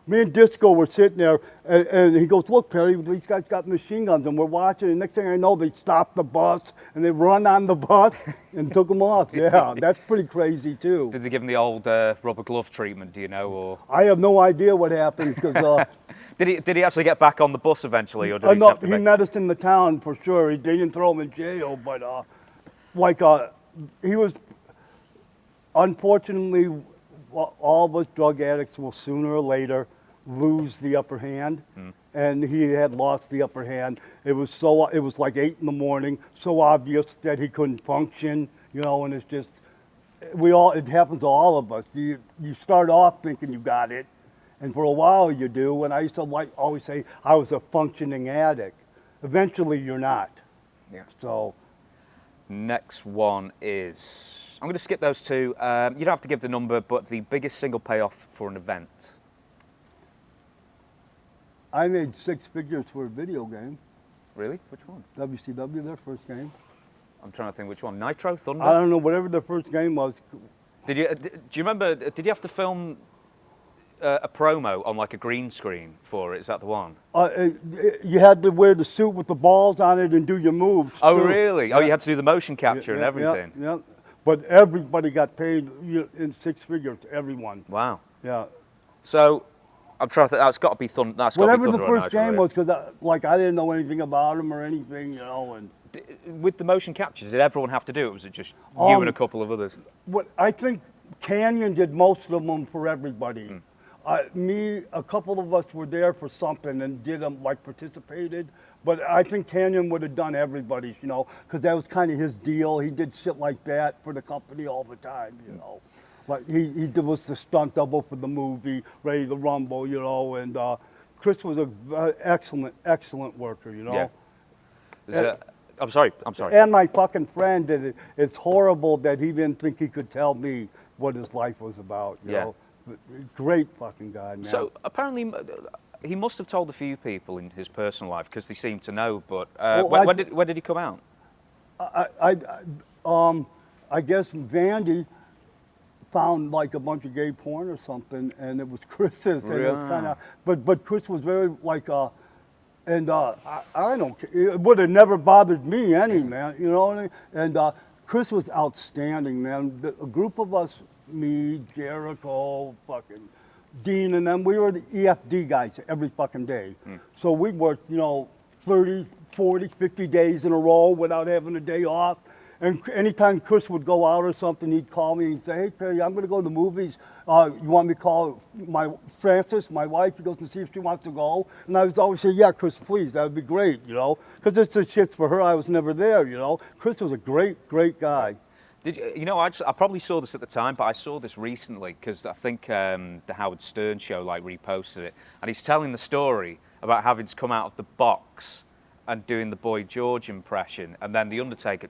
Me and Disco were sitting there, and he goes, look, Perry, these guys got machine guns, and we're watching, and next thing I know, they stopped the bus, and they run on the bus and took him off. Yeah, that's pretty crazy, too. Did they give him the old rubber glove treatment, do you know? Or I have no idea what happened, because... Did he actually get back on the bus eventually, or did he have to he met us in the town, for sure. They didn't throw him in jail, but, he was, unfortunately... all of us drug addicts will sooner or later lose the upper hand, and he had lost the upper hand. It was like 8 in the morning, so obvious that he couldn't function, you know, and it's just, it happens to all of us. You start off thinking you got it, and for a while you do. And I used to always say I was a functioning addict. Eventually you're not. Yeah. So. Next one is, I'm going to skip those two. You don't have to give the number, but the biggest single payoff for an event. I made 6 figures for a video game. Really? Which one? WCW, their first game. I'm trying to think which one. Nitro? Thunder? I don't know, whatever their first game was. Do you remember, did you have to film a promo on like a green screen for it? Is that the one? You had to wear the suit with the balls on it and do your moves. Oh, too. really? Yeah. Oh, you had to do the motion capture and everything? Yeah. But everybody got paid in 6 figures, everyone. Wow. Yeah. So, I'm trying to think, that's got to be Thunder. That's got to be Whatever Thunder the or first Nitro, game was, because I didn't know anything about them or anything, And with the motion capture, did everyone have to do it? Or was it just you and a couple of others? What I think Kanyon did most of them for everybody. A couple of us were there for something and did them, participated. But I think Kanyon would have done everybody's, because that was kind of his deal. He did shit like that for the company all the time, Like he was the stunt double for the movie, Ready to Rumble, and Chris was an excellent worker, Yeah. I'm sorry. And my fucking friend did it. It's horrible that he didn't think he could tell me what his life was about, you know. Great fucking guy, man. So apparently he must have told a few people in his personal life because they seem to know, but when did he come out? I guess Vandy found a bunch of gay porn or something, and it was Chris's. And it was kind of, but Chris was very and I don't care. It would have never bothered me any, man. You know what I mean? And Chris was outstanding, man. A group of us, me, Jericho, fucking Dean, and them, we were the EFD guys every fucking day. So we worked, 30, 40, 50 days in a row without having a day off. And anytime Chris would go out or something, he'd call me and he'd say, "Hey, Perry, I'm going to go to the movies. You want me to call Frances, my wife? He goes to see if she wants to go." And I would always say, "Yeah, Chris, please. That would be great, because it's a shit for her. I was never there, Chris was a great, great guy. Did you, I probably saw this at the time, but I saw this recently because I think the Howard Stern show reposted it, and he's telling the story about having to come out of the box and doing the Boy George impression, and then the Undertaker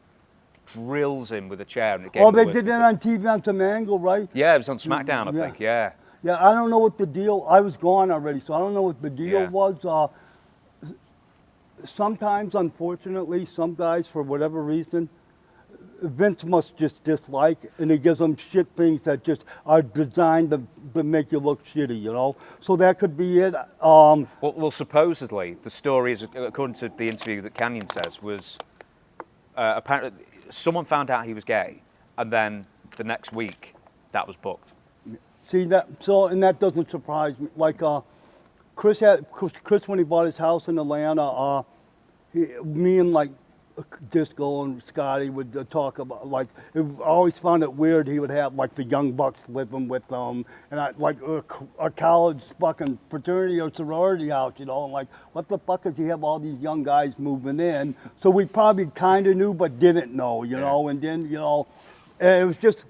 drills him with a chair. And they did that on TV on some angle, right? Yeah, it was on SmackDown, I think, yeah. Yeah, I don't know what the deal, I was gone already, so I don't know what the deal was. Sometimes, unfortunately, some guys, for whatever reason, Vince must just dislike, and he gives them shit things that just are designed to make you look shitty, So that could be it. Well, supposedly, the story is, according to the interview that Kanyon says, was apparently someone found out he was gay, and then the next week, that was booked. See that? So, and that doesn't surprise me. Chris when he bought his house in Atlanta, me and Disco and Scotty would talk about I always found it weird he would have the Young Bucks living with them, and a college fucking fraternity or sorority house, and what the fuck does he have all these young guys moving in? So we probably kind of knew but didn't know, and then and it was just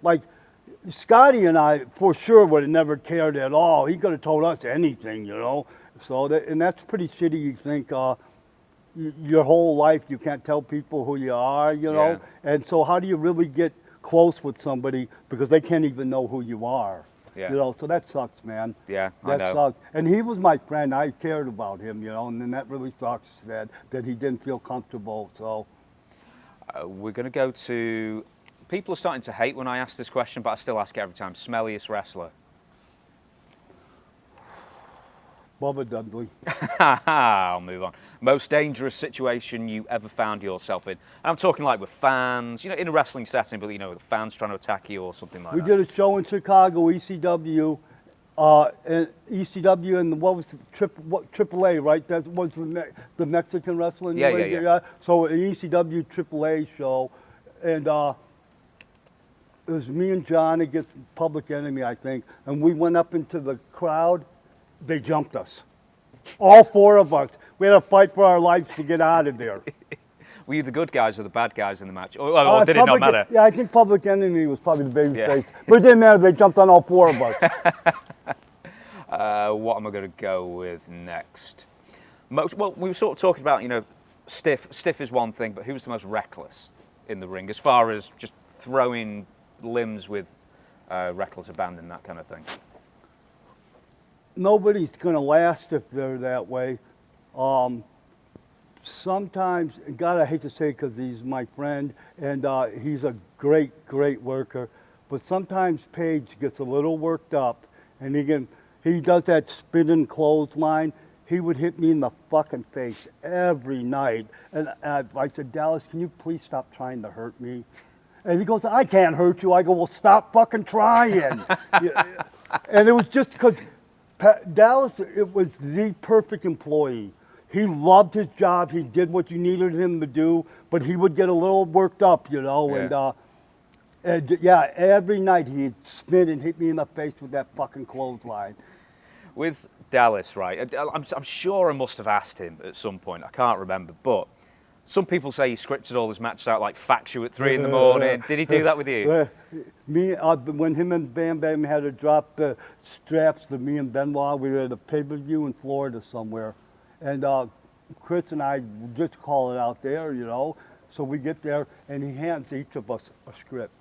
Scotty and I for sure would have never cared at all. He could have told us anything, So and that's pretty shitty. You think. Your whole life you can't tell people who you are, and so how do you really get close with somebody because they can't even know who you are, so that sucks, man. Yeah, that I know. Sucks. And he was my friend. I cared about him, and then that really sucks that he didn't feel comfortable. So we're going to go to, people are starting to hate when I ask this question, but I still ask it every time. Smelliest wrestler? Bubba Dudley. I'll move on. Most dangerous situation you ever found yourself in? I'm talking with fans, in a wrestling setting, but with fans trying to attack you or something like that. We did a show in Chicago, ECW, and what was AAA, right? That was the Mexican wrestling. Yeah. So an ECW AAA show, and it was me and John against Public Enemy, I think, and we went up into the crowd. They jumped us. All 4 of us. We had to fight for our lives to get out of there. Were you the good guys or the bad guys in the match? Or did it not matter? Yeah, I think Public Enemy was probably the baby Yeah. face. But it didn't matter. They jumped on all 4 of us. What am I going to go with next? Well, we were sort of talking about, you know, stiff. Stiff is one thing, but who's the most reckless in the ring as far as just throwing limbs with reckless abandon, that kind of thing? Nobody's going to last if they're that way. Sometimes, God, I hate to say it because he's my friend, and he's a great, great worker, but sometimes Page gets a little worked up, and he does that spinning clothesline. He would hit me in the fucking face every night. And I said, Dallas, can you please stop trying to hurt me? And he goes, I can't hurt you. I go, well, stop fucking trying. And it was just because Dallas, it was the perfect employee. He loved his job. He did what you needed him to do, but he would get a little worked up, you know. Yeah. And yeah, every night he'd spin and hit me in the face with that fucking clothesline. With Dallas, right, I'm sure I must have asked him at some point. I can't remember, but some people say he scripted all his matches out like Factu at 3 in the morning. Did he do that with you? When him and Bam Bam had to drop the straps to me and Benoit, we were at a pay-per-view in Florida somewhere. And Chris and I just call it out there, you know. So we get there, and he hands each of us a script.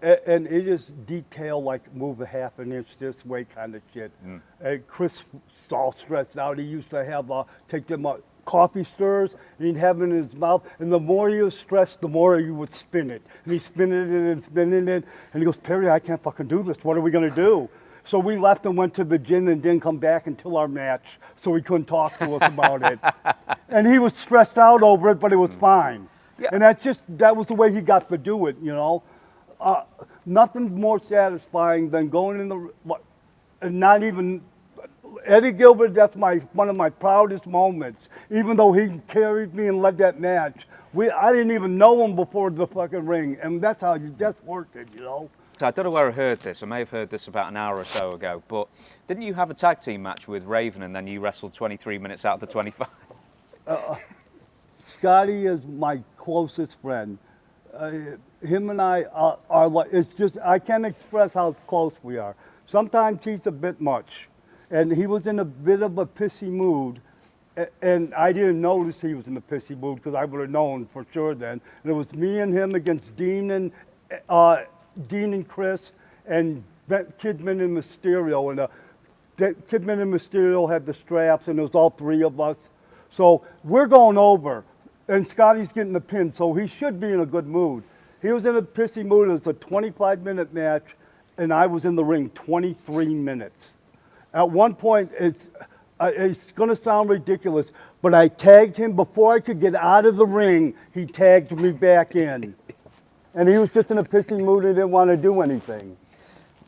And it is detailed, like move a half an inch this way kind of shit. And Chris was all stressed out. He used to have take them coffee stirrers, and he'd have them in his mouth. And the more he was stressed, the more he would spin it. And he's spinning it and spinning it. And he goes, Perry, I can't fucking do this. What are we going to do? So we left and went to the gym and didn't come back until our match, so he couldn't talk to us about it. And he was stressed out over it, but it was fine. Yeah. And that was the way he got to do it, you know. Nothing more satisfying than going in and not even, Eddie Gilbert, that's one of my proudest moments. Even though he carried me and led that match, I didn't even know him before the fucking ring, and that's how you just worked it, you know. I don't know where I heard this. I may have heard this about an hour or so ago, but didn't you have a tag team match with Raven and then you wrestled 23 minutes out of the 25? Scotty is my closest friend. Him and I are like, it's just, I can't express how close we are. Sometimes he's a bit much, and he was in a bit of a pissy mood, and I didn't notice he was in a pissy mood because I would have known for sure then. And it was me and him against Dean and Chris, and Kidman and Mysterio, and Kidman and Mysterio had the straps, and it was all 3 of us. So we're going over, and Scotty's getting the pin, so he should be in a good mood. He was in a pissy mood. It was a 25-minute match, and I was in the ring 23 minutes. At one point, it's going to sound ridiculous, but I tagged him before I could get out of the ring. He tagged me back in. And he was just in a pissy mood and didn't want to do anything.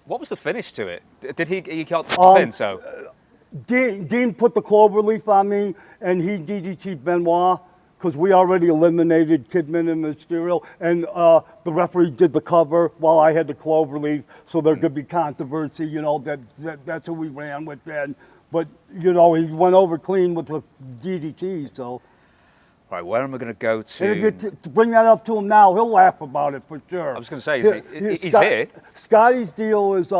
What was the finish to it? Did he got the pin, so? Dean put the cloverleaf on me, and he DDT'd Benoit, because we already eliminated Kidman and Mysterio, and the referee did the cover while I had the cloverleaf, so there could be controversy, you know, that's who we ran with then. But, you know, he went over clean with the DDT, so. Right, where am I going to go to? To bring that up to him now, he'll laugh about it for sure. I was going to say, he's here. Scotty's deal is,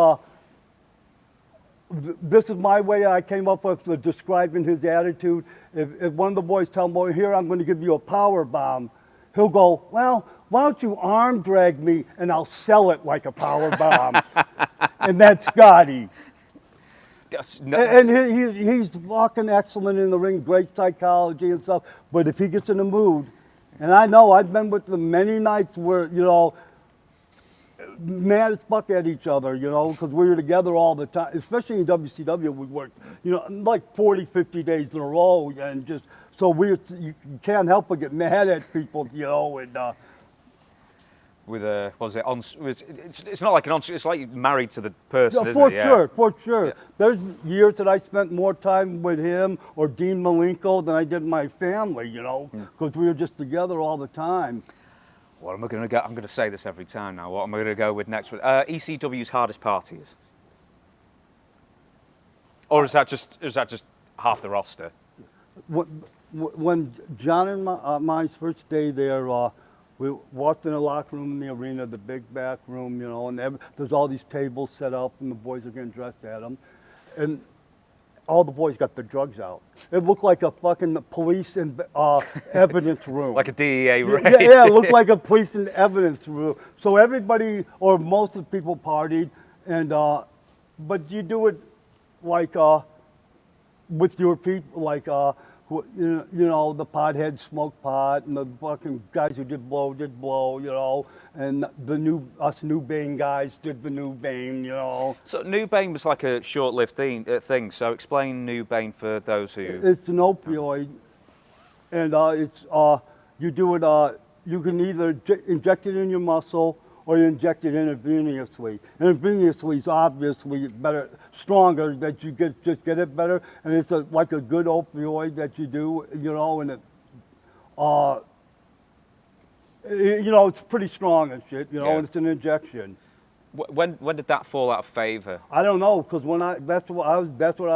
this is my way I came up with describing his attitude. If one of the boys tell him, well, here, I'm going to give you a power bomb, he'll go, well, why don't you arm drag me and I'll sell it like a power bomb. And that's Scotty. And he's fucking excellent in the ring, great psychology and stuff. But if he gets in the mood, and I know I've been with them many nights where, you know, mad as fuck at each other, you know, because we were together all the time. Especially in WCW, we worked, you know, like 40, 50 days in a row, and just so you can't help but get mad at people, you know, and. With a, was it on? It's not like an on. It's like you're married to the person, isn't it? For sure. Yeah. There's years that I spent more time with him or Dean Malenko than I did my family, you know, because we were just together all the time. What am I going to go? I'm going to say this every time now. What am I going to go with next? ECW's hardest parties, or is that just half the roster? when John and my first day there, we walked in the locker room in the arena, the big back room, you know, and there's all these tables set up, and the boys are getting dressed at them, and all the boys got their drugs out. It looked like a fucking police and evidence room. Like a DEA raid. Yeah, it looked like a police and evidence room. So everybody, or most of the people, partied, and but you do it like with your people, like you know, the potheads smoke pot, and the fucking guys who did blow, you know, and us Nubain guys did the Nubain, you know. So Nubain was like a short-lived thing. So explain Nubain for those who. It's an opioid, and it's you do it. You can either inject it in your muscle or you inject it intravenously. Intravenously is obviously better, stronger, that you just get it better, and it's like a good opioid that you do, you know, and it, you know, it's pretty strong and shit, you know, Yeah. and it's an injection. When did that fall out of favor? I don't know, because that's what I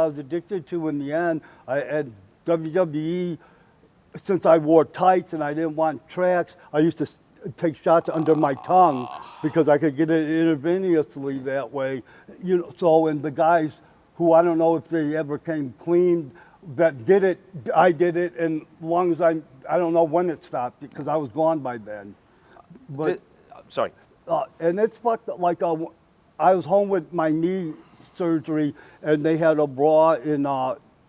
was addicted to in the end. At WWE, since I wore tights and I didn't want tracks, I used to take shots under my tongue because I could get it intravenously that way. You know, so, and the guys who, I don't know if they ever came clean that did it, I did it, and as long as I don't know when it stopped because I was gone by then. But Sorry. and it's fucked up. Like I was home with my knee surgery, and they had a bra in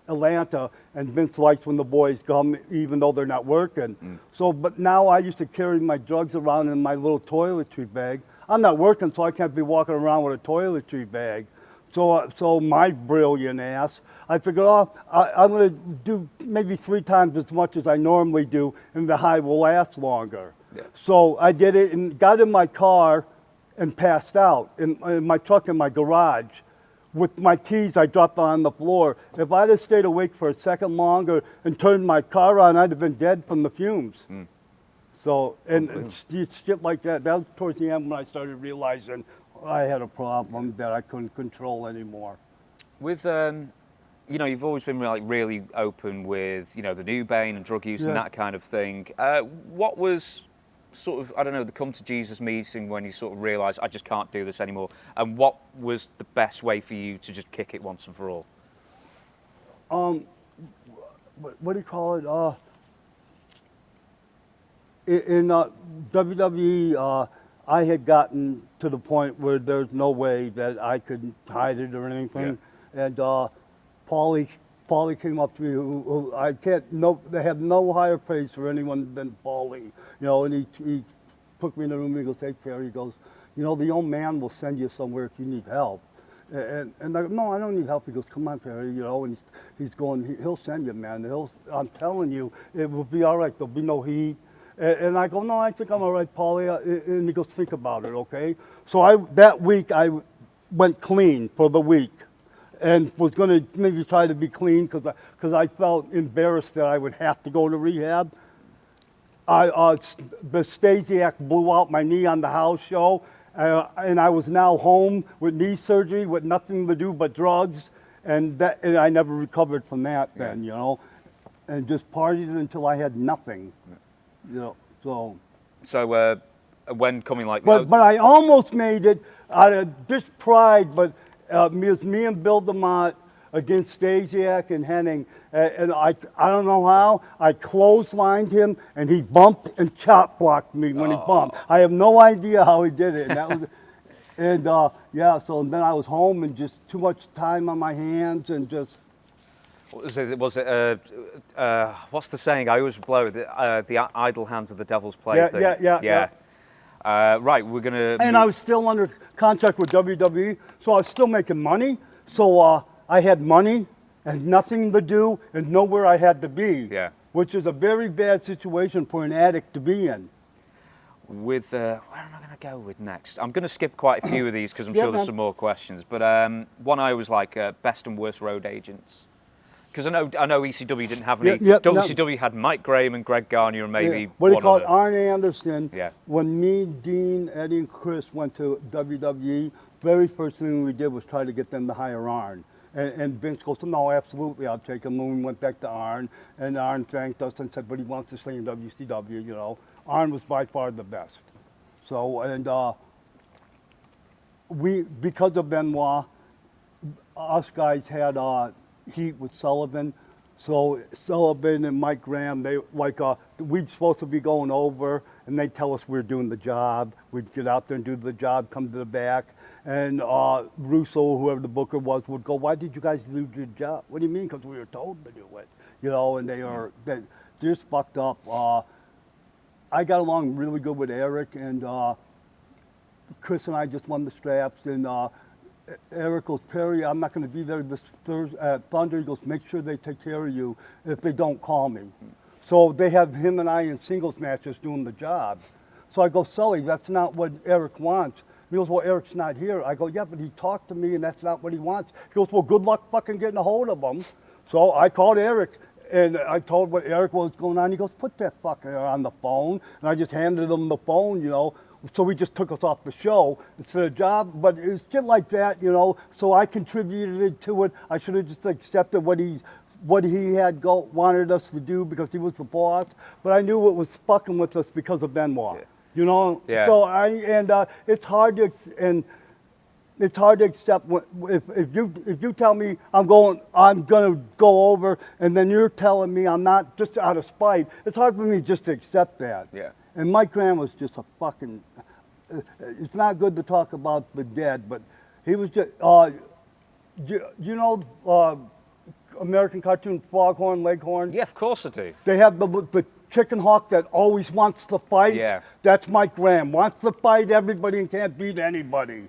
Atlanta, and Vince likes when the boys come, even though they're not working. So, but now I used to carry my drugs around in my little toiletry bag. I'm not working, so I can't be walking around with a toiletry bag. So my brilliant ass, I figured, I'm going to do maybe 3 times as much as I normally do, and the high will last longer. Yeah. So I did it and got in my car and passed out in my truck in my garage. With my keys, I dropped on the floor. If I'd have stayed awake for a second longer and turned my car on, I'd have been dead from the fumes. So, and it's shit like that. That was towards the end when I started realizing I had a problem that I couldn't control anymore. With, you know, you've always been really open with, you know, the Nubain and drug use and that kind of thing. What was sort of, I don't know, the come to Jesus meeting when you sort of realised I just can't do this anymore, and what was the best way for you to just kick it once and for all? What do you call it? In WWE, I had gotten to the point where there's no way that I could hide it or anything, and Paulie came up to me, who I can't, they have no higher praise for anyone than Paulie, you know, and he took me in the room and he goes, hey, Perry, he goes, you know, the old man will send you somewhere if you need help. And I go, no, I don't need help. He goes, come on, Perry, you know, and he's going, he'll send you, man. I'm telling you, it will be all right. There'll be no heat. And I go, no, I think I'm all right, Paulie. And he goes, think about it, okay? So that week, I went clean for the week. And was going to maybe try to be clean because I felt embarrassed that I would have to go to rehab. The Stasiak blew out my knee on the house show, and I was now home with knee surgery with nothing to do but drugs, and I never recovered from that then, you know, and just partied until I had nothing, you know, so. So when coming like... But I almost made it out of just pride, but it was me and Bill DeMott against Stasiak and Henning, and I don't know how, I clotheslined him, and he bumped and chop blocked me when he bumped. I have no idea how he did it, and that was, and yeah, so then I was home and just too much time on my hands and just... Was it what's the saying? I always blow the idle hands of the devil's plaything. Yeah. Right, we're gonna... And I was still under contract with WWE, so I was still making money. So I had money and nothing to do and nowhere I had to be. Yeah. Which is a very bad situation for an addict to be in. With, where am I going to go with next? I'm going to skip quite a few of these because I'm sure there's some more questions. But one I was like, best and worst road agents. Because I know ECW didn't have any. WCW had Mike Graham and Greg Garnier and maybe what do you one call other. it? Arn Anderson. Yeah. When me, Dean, Eddie, and Chris went to WWE, very first thing we did was try to get them to hire Arn. And Vince goes, no, absolutely, I'll take him. And we went back to Arn, and Arn thanked us and said, but he wants to stay in WCW, you know. Arn was by far the best. So, and because of Benoit, us guys had heat with Sullivan. So Sullivan and Mike Graham, they we'd supposed to be going over, and they'd tell us we're doing the job. We'd get out there and do the job, come to the back, and Russo, whoever the booker was, would go, "Why did you guys do your job?" "What do you mean?" "Because we were told to do it." You know, and they're just fucked up. I got along really good with Eric, and Chris and I just won the straps, and Eric goes, "Perry, I'm not going to be there this Thursday at Thunder." He goes, "Make sure they take care of you. If they don't, call me." So they have him and I in singles matches doing the job. So I go, "Sully, that's not what Eric wants." He goes, "Well, Eric's not here." I go, "Yeah, but he talked to me and that's not what he wants." He goes, "Well, good luck fucking getting a hold of him." So I called Eric and I told what Eric was going on. He goes, "Put that fucker on the phone." And I just handed him the phone, you know. So he just took us off the show instead of job, but it's shit like that, you know. So I contributed to it. I should have just accepted what he had wanted us to do because he was the boss. But I knew it was fucking with us because of Benoit, you know. Yeah. So it's hard to accept if you tell me I'm gonna go over, and then you're telling me I'm not, just out of spite. It's hard for me just to accept that. Yeah. And Mike Graham was just a fucking. It's not good to talk about the dead, but he was just. You know, American cartoon Foghorn Leghorn. Yeah, of course I do. They have the chicken hawk that always wants to fight. Yeah. That's Mike Graham. Wants to fight everybody and can't beat anybody.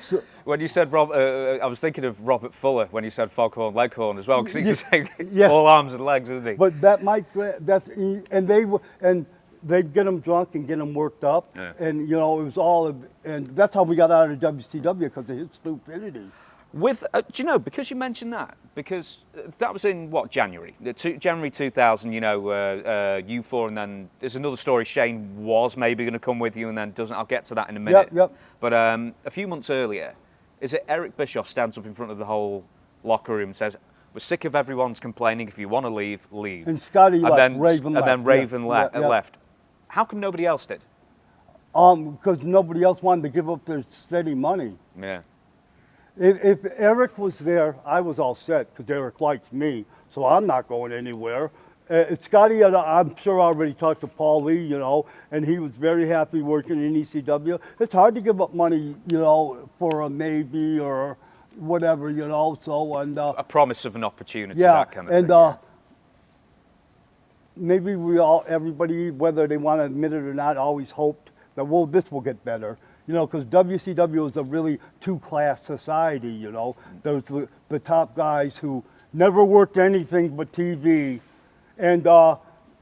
So, when you said I was thinking of Robert Fuller when you said Foghorn Leghorn as well, because he's the same, yeah. all arms and legs, isn't he? But that Mike Graham, they'd get him drunk and get him worked up, and you know it was all, and that's how we got out of WCW because of his stupidity. With do you know, because you mentioned that, because that was in what, January 2000, you know, U4, and then there's another story. Shane was maybe going to come with you, and then doesn't. I'll get to that in a minute. Yep. But a few months earlier, is it Eric Bischoff stands up in front of the whole locker room and says, "We're sick of everyone's complaining. If you want to leave, leave." And Scotty left. Then Raven left. And then Raven Yeah. left. How come nobody else did? Because nobody else wanted to give up their steady money. Yeah. If Eric was there, I was all set because Eric likes me, so I'm not going anywhere. Scotty, I'm sure, already talked to Paul Lee, you know, and he was very happy working in ECW. It's hard to give up money, you know, for a maybe or whatever, you know. So and a promise of an opportunity, yeah, that kind of and thing. maybe everybody, whether they want to admit it or not, always hoped that this will get better. You know, because WCW is a really two-class society, you know. There's the top guys who never worked anything but TV, and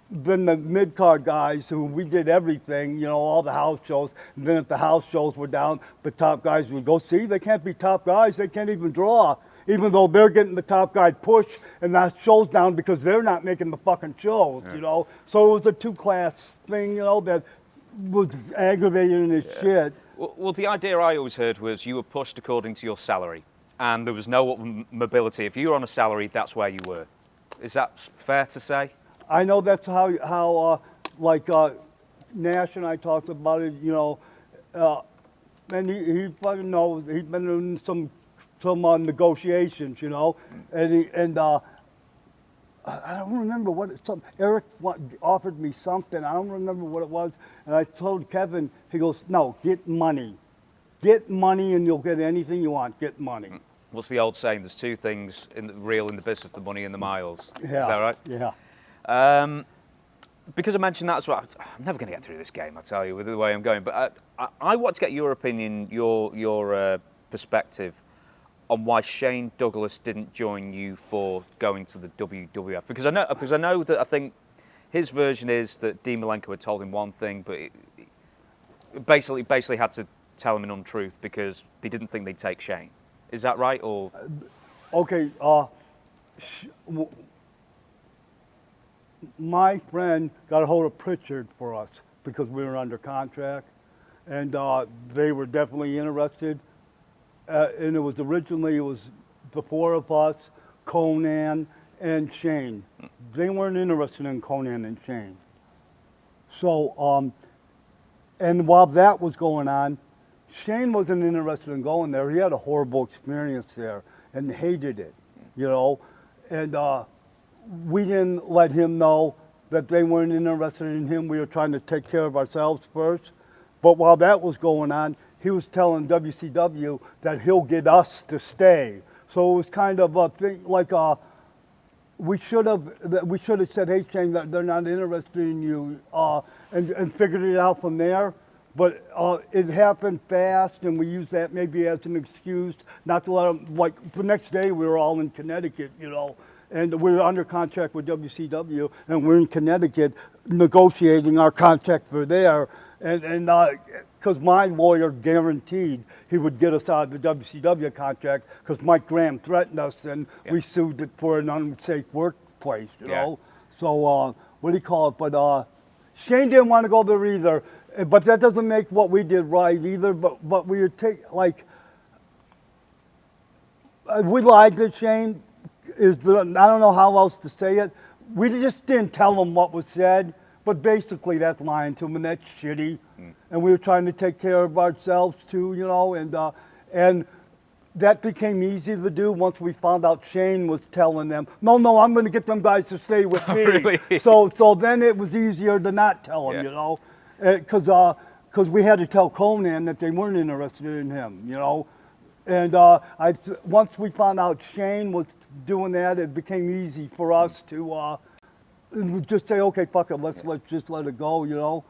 then the mid-card guys who we did everything, you know, all the house shows. And then if the house shows were down, the top guys would go, "See, they can't be top guys, they can't even draw," even though they're getting the top guy push and that show's down because they're not making the fucking shows, you know. So it was a two-class thing, you know, that was aggravating as shit. Well, the idea I always heard was you were pushed according to your salary, and there was no mobility. If you were on a salary, that's where you were. Is that fair to say? I know that's how Nash and I talked about it, you know, and he fucking knows. He's been in some negotiations, you know, and I don't remember what Eric offered me something. I don't remember what it was. And I told Kevin, he goes, "No, get money. Get money and you'll get anything you want. Get money." What's the old saying? There's two things real in the business, the money and the miles. Yeah. Is that right? Yeah. Because I mentioned that as well, I'm never going to get through this game, I tell you, with the way I'm going. But I want to get your opinion, your perspective on why Shane Douglas didn't join you for going to the WWF. Because I know that I think his version is that Dean Malenko had told him one thing, but it basically had to tell him an untruth because they didn't think they'd take Shane. Is that right? Or okay. My friend got a hold of Pritchard for us because we were under contract, and they were definitely interested. And it was the four of us, Conan, and Shane. They weren't interested in Conan and Shane. So, and while that was going on, Shane wasn't interested in going there. He had a horrible experience there and hated it, you know. And we didn't let him know that they weren't interested in him. We were trying to take care of ourselves first. But while that was going on, he was telling WCW that he'll get us to stay. So it was kind of a thing, like we should have said, hey, Shane, that they're not interested in you, and figured it out from there. But it happened fast, and we used that maybe as an excuse not to let them, like the next day we were all in Connecticut, you know, and we were under contract with WCW, and we're in Connecticut negotiating our contract for there. And because my lawyer guaranteed he would get us out of the WCW contract because Mike Graham threatened us, and we sued it for an unsafe workplace, you know. So what do you call it? But Shane didn't want to go there either. But that doesn't make what we did right either. But we would take, like, we lied to Shane. I don't know how else to say it. We just didn't tell him what was said. But basically, that's lying to him, and that's shitty. And we were trying to take care of ourselves too, you know. And that became easy to do once we found out Shane was telling them, no, I'm going to get them guys to stay with me. Really? So then it was easier to not tell them, you know. Because we had to tell Conan that they weren't interested in him, you know. And once we found out Shane was doing that, it became easy for us to just say, okay, fuck it, let's just let it go, you know.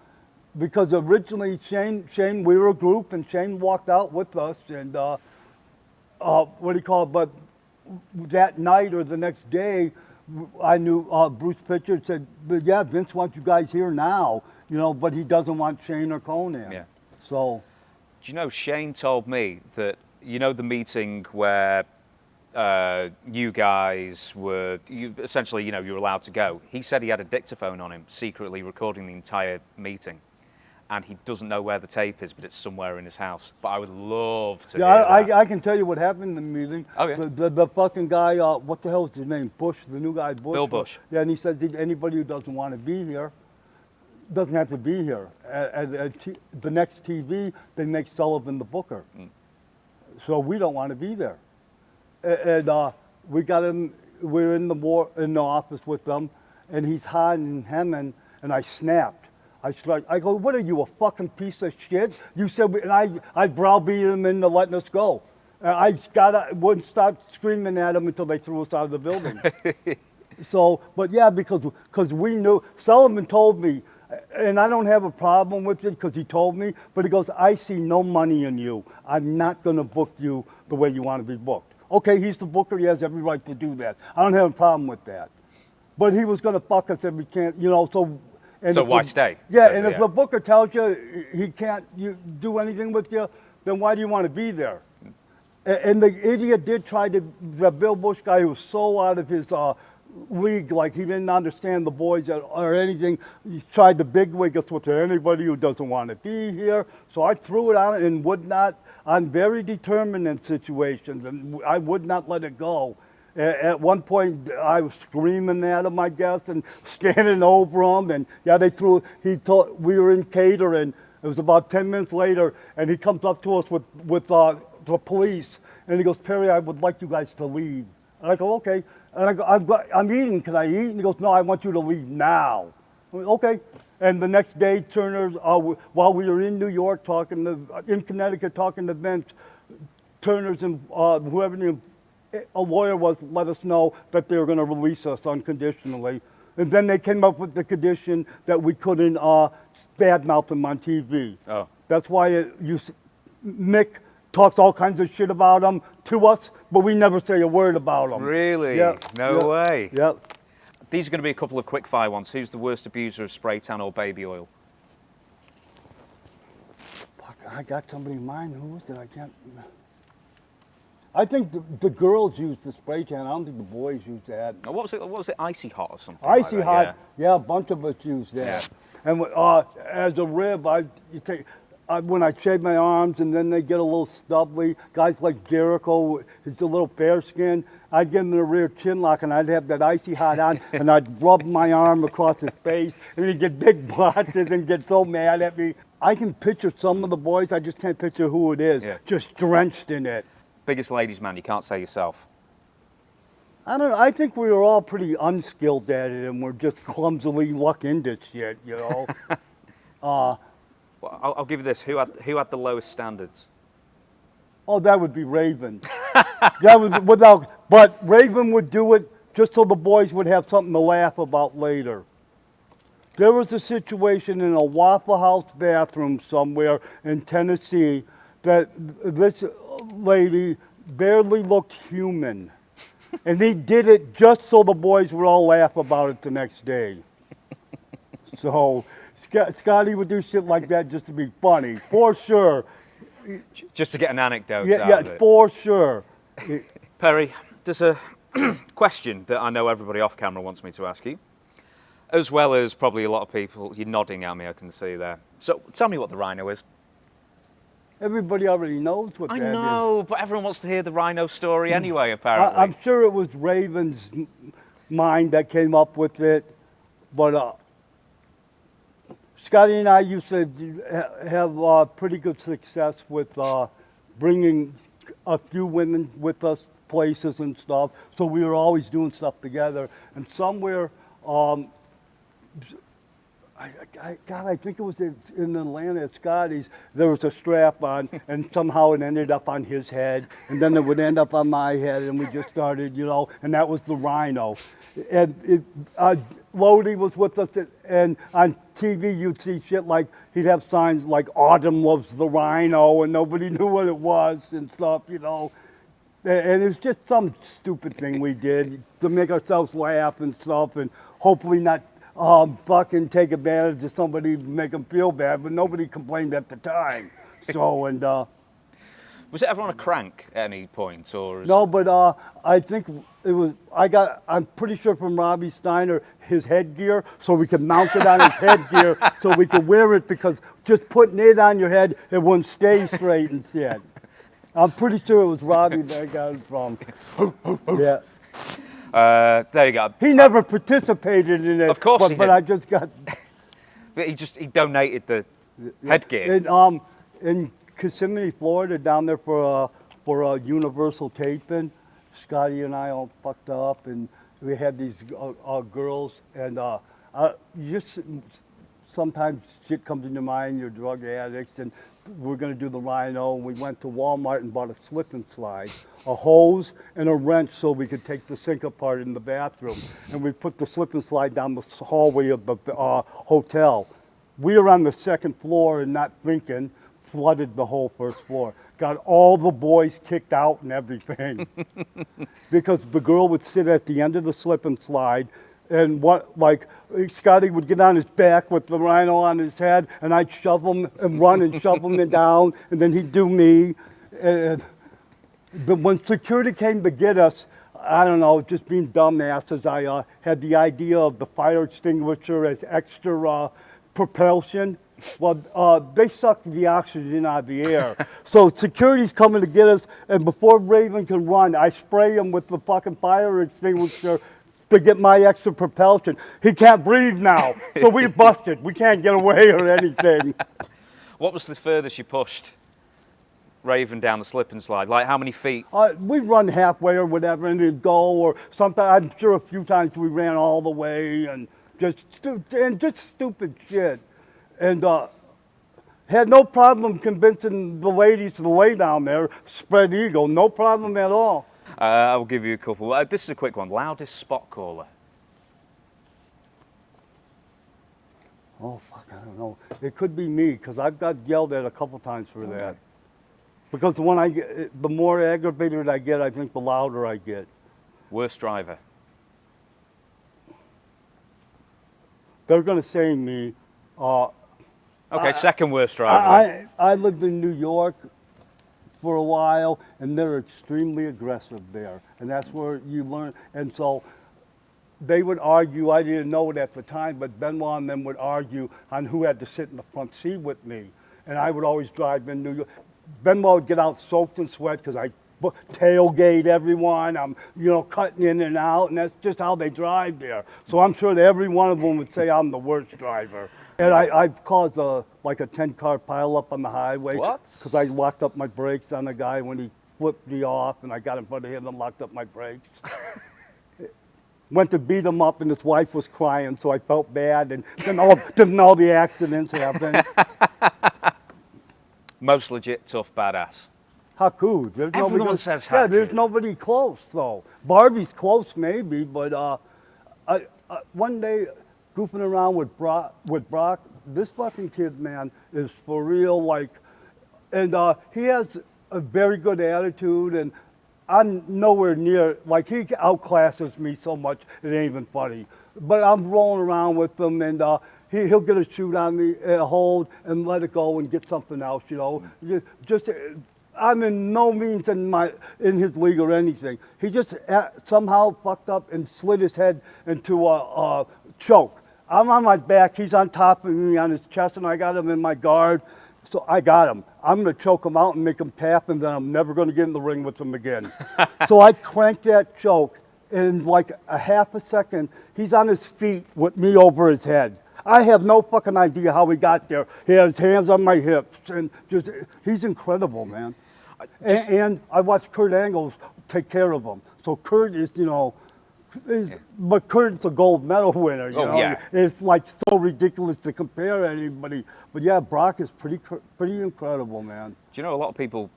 Because originally Shane, we were a group, and Shane walked out with us, and what do you call it? But that night or the next day, I knew Bruce Pritchard said, yeah, Vince wants you guys here now. You know, but he doesn't want Shane or Conan. Yeah. So. Do you know, Shane told me that, you know, the meeting where you guys were, essentially, you know, you were allowed to go. He said he had a dictaphone on him, secretly recording the entire meeting. And he doesn't know where the tape is, but it's somewhere in his house. But I would love to hear that. I can tell you what happened in the meeting. Okay. The fucking guy, what the hell is his name? Bush, the new guy, Bush. Bill Bush. Yeah, and he said, anybody who doesn't want to be here doesn't have to be here. At the next TV, they make Sullivan the booker. So we don't want to be there. And we got him, we're in the office with them, and he's hiding and hemming, and I snapped. I go, what are you, a fucking piece of shit? You said, and I browbeat him into letting us go. I wouldn't stop screaming at him until they threw us out of the building. So, but yeah, because we knew, Sullivan told me, and I don't have a problem with it because he told me, but he goes, I see no money in you. I'm not going to book you the way you want to be booked. Okay, he's the booker. He has every right to do that. I don't have a problem with that. But he was going to fuck us every chance, you know, so. So why stay? Yeah, and if the booker tells you he can't do anything with you, then why do you want to be there? And the idiot did try to, the Bill Bush guy who was so out of his league, like he didn't understand the boys or anything. He tried to bigwig us with anybody who doesn't want to be here. So I threw it out and would not, I'm very determined in situations, and I would not let it go. At one point, I was screaming at him, I guess, and standing over him, and yeah, we were in catering. It was about 10 minutes later, and he comes up to us with the police, and he goes, Perry, I would like you guys to leave. And I go, okay. And I go, I'm eating, can I eat? And he goes, no, I want you to leave now. I went, okay. And the next day, Turner, while we were in New York in Connecticut talking to Vince, Turner's and whoever a lawyer was, let us know that they were going to release us unconditionally. And then they came up with the condition that we couldn't badmouth him on TV. Oh. That's why Mick talks all kinds of shit about him to us, but we never say a word about him. Really? Yeah. No way. Yep. These are going to be a couple of quick fire ones. Who's the worst abuser of spray tan or baby oil? Fuck, I got somebody in mind. Who was it? I can't. I think the girls use the spray tan. I don't think the boys use that. Oh, what was it? Icy Hot or something? Icy like Hot. Yeah, a bunch of us use that. Yeah. And as a rib, when I shave my arms and then they get a little stubbly, guys like Jericho, he's a little fair skin, I'd give him the rear chin lock and I'd have that icy hot on and I'd rub my arm across his face and he'd get big blotches and get so mad at me. I can picture some of the boys, I just can't picture who it is, just drenched in it. Biggest ladies man, you can't say yourself. I don't know, I think we were all pretty unskilled at it and we're just clumsily luck into shit, you know. Well, I'll give you this, who had the lowest standards? Oh, that would be Raven. That was without, but Raven would do it just so the boys would have something to laugh about later. There was a situation in a Waffle House bathroom somewhere in Tennessee that this lady barely looked human. And he did it just so the boys would all laugh about it the next day. So Scotty would do shit like that just to be funny, for sure. Just to get an anecdote out of it. For sure. Perry, there's a question that I know everybody off camera wants me to ask you, as well as probably a lot of people. You're nodding at me, I can see there. So tell me what the Rhino is. Everybody already knows what that is. I know, but everyone wants to hear the Rhino story anyway, apparently. I'm sure it was Raven's mind that came up with it, but Scotty and I used to have pretty good success with bringing a few women with us places and stuff, so we were always doing stuff together. And somewhere, I think it was in Atlanta at Scotty's, there was a strap on, and somehow it ended up on his head, and then it would end up on my head, and we just started, you know, and that was the Rhino. And Lodi was with us, and on TV you'd see shit like, he'd have signs like Autumn loves the Rhino, and nobody knew what it was and stuff, you know. And it was just some stupid thing we did to make ourselves laugh and stuff, and hopefully not fucking take advantage of somebody to make them feel bad, but nobody complained at the time. So, and was it ever on a crank at any point, or? No, but I think it was, I'm pretty sure from Robbie Steiner, his headgear, so we could mount it on his headgear, so we could wear it, because just putting it on your head, it wouldn't stay straight and shit. I'm pretty sure it was Robbie that I got it from. Yeah. There you go. He never participated in it. Of course he did. But I just got... He donated the headgear. In Kissimmee, Florida, down there for Universal taping, Scotty and I all fucked up, and we had these girls, and sometimes shit comes in your mind, you're drug addicts, and we're going to do the Rhino, and we went to Walmart and bought a slip and slide, a hose and a wrench so we could take the sink apart in the bathroom. And we put the slip and slide down the hallway of the hotel. We were on the second floor and not thinking, flooded the whole first floor. Got all the boys kicked out and everything. Because the girl would sit at the end of the slip and slide, and Scotty would get on his back with the Rhino on his head, and I'd shove him and run and shove him down, and then he'd do me. But when security came to get us, I don't know, just being dumbasses, I had the idea of the fire extinguisher as extra propulsion. Well, they sucked the oxygen out of the air. So security's coming to get us, and before Raven can run, I spray him with the fucking fire extinguisher to get my extra propulsion. He can't breathe now, so we busted. We can't get away or anything. What was the furthest you pushed Raven down the slip and slide? Like how many feet? We'd run halfway or whatever, and it'd go, or sometimes, I'm sure a few times we ran all the way, and just stupid shit. And had no problem convincing the ladies to lay down there, spread eagle, no problem at all. I will give you a couple. This is a quick one. Loudest spot caller? Oh, fuck, I don't know. It could be me, because I've got yelled at a couple times for that. Because when I get, the more aggravated I get, I think the louder I get. Worst driver? They're going to say me. Okay, second worst driver. I lived in New York for a while, and they're extremely aggressive there, and that's where you learn. And so they would argue, I didn't know it at the time, but Benoit and them would argue on who had to sit in the front seat with me. and I would always drive in New York. Benoit would get out soaked in sweat because I tailgate everyone. I'm, cutting in and out, and that's just how they drive there. So I'm sure that every one of them would say I'm the worst driver. And I've caused like a 10-car pileup on the highway. What? Because I locked up my brakes on a guy when he flipped me off, and I got in front of him and locked up my brakes. Went to beat him up, and his wife was crying, so I felt bad, and then all the accidents happened. Most legit tough badass. Haku. Everyone says Haku. Yeah, there's nobody close, though. Barbie's close, maybe, but one day, goofing around with Brock, this fucking kid, man, is for real, and he has a very good attitude, and I'm nowhere near, he outclasses me so much, it ain't even funny. But I'm rolling around with him, and he'll get a shoot on me, hold, and let it go and get something else, Just, I'm in no means in his league or anything. He just somehow fucked up and slid his head into a choke. I'm on my back, he's on top of me on his chest, and I got him in my guard. So I got him. I'm going to choke him out and make him tap, and then I'm never going to get in the ring with him again. So I cranked that choke. In like a half a second, he's on his feet with me over his head. I have no fucking idea how he got there. He had his hands on my hips, and he's incredible, man. And I watched Kurt Angle's take care of him. So Kurt is, but Kurt's a gold medal winner, you know. Yeah. It's like so ridiculous to compare anybody. But yeah, Brock is pretty incredible, man. Do you know a lot of people,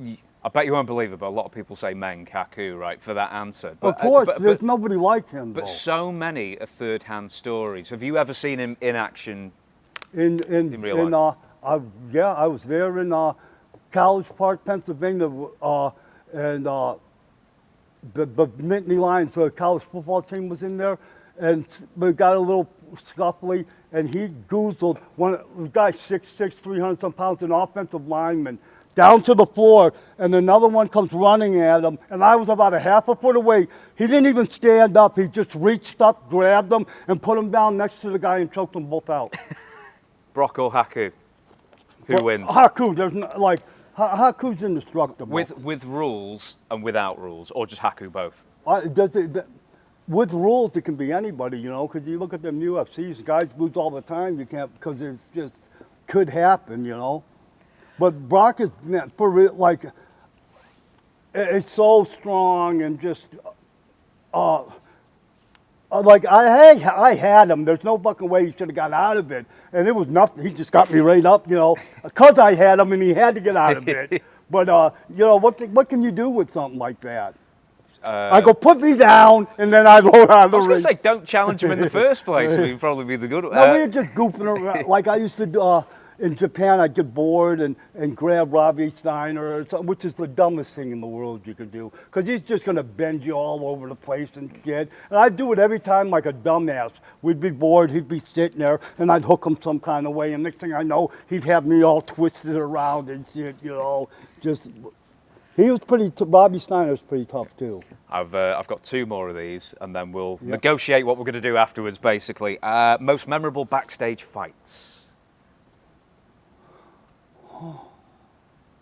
I bet you won't believe it, but a lot of people say Meng Haku, right, for that answer. But, of course, there's nobody like him, But though. so many are third-hand stories. Have you ever seen him in action in real life? Yeah, I was there in College Park, Pennsylvania, and the Nittany Lions, the college football team was in there, and we got a little scuffly, and he goozled the guy 6'6", 300-some pounds, an offensive lineman, down to the floor, and another one comes running at him, and I was about a half a foot away. He didn't even stand up. He just reached up, grabbed him, and put him down next to the guy and choked them both out. Brock or Haku? Who wins? Haku, Haku's indestructible. With rules and without rules, or just Haku both? With rules, it can be anybody, because you look at them UFCs, guys lose all the time. You can't, because it's just could happen, But Brock is for real, it's so strong and just, I had him. There's no fucking way he should have got out of it. And it was nothing. He just got me right up, because I had him and he had to get out of it. But, what can you do with something like that? I go, put me down, and then I roll out of the ring. I was going to say, don't challenge him in the first place. He'd probably be the good one. No, we were just goofing around. Like I used to do, in Japan, I'd get bored and grab Robbie Steiner, or something, which is the dumbest thing in the world you could do, because he's just going to bend you all over the place and shit. And I'd do it every time like a dumbass. We'd be bored, he'd be sitting there, and I'd hook him some kind of way, and next thing I know, he'd have me all twisted around and shit, just... He was Robbie Steiner's pretty tough too. I've got two more of these, and then we'll negotiate what we're going to do afterwards, basically. Most memorable backstage fights? Oh,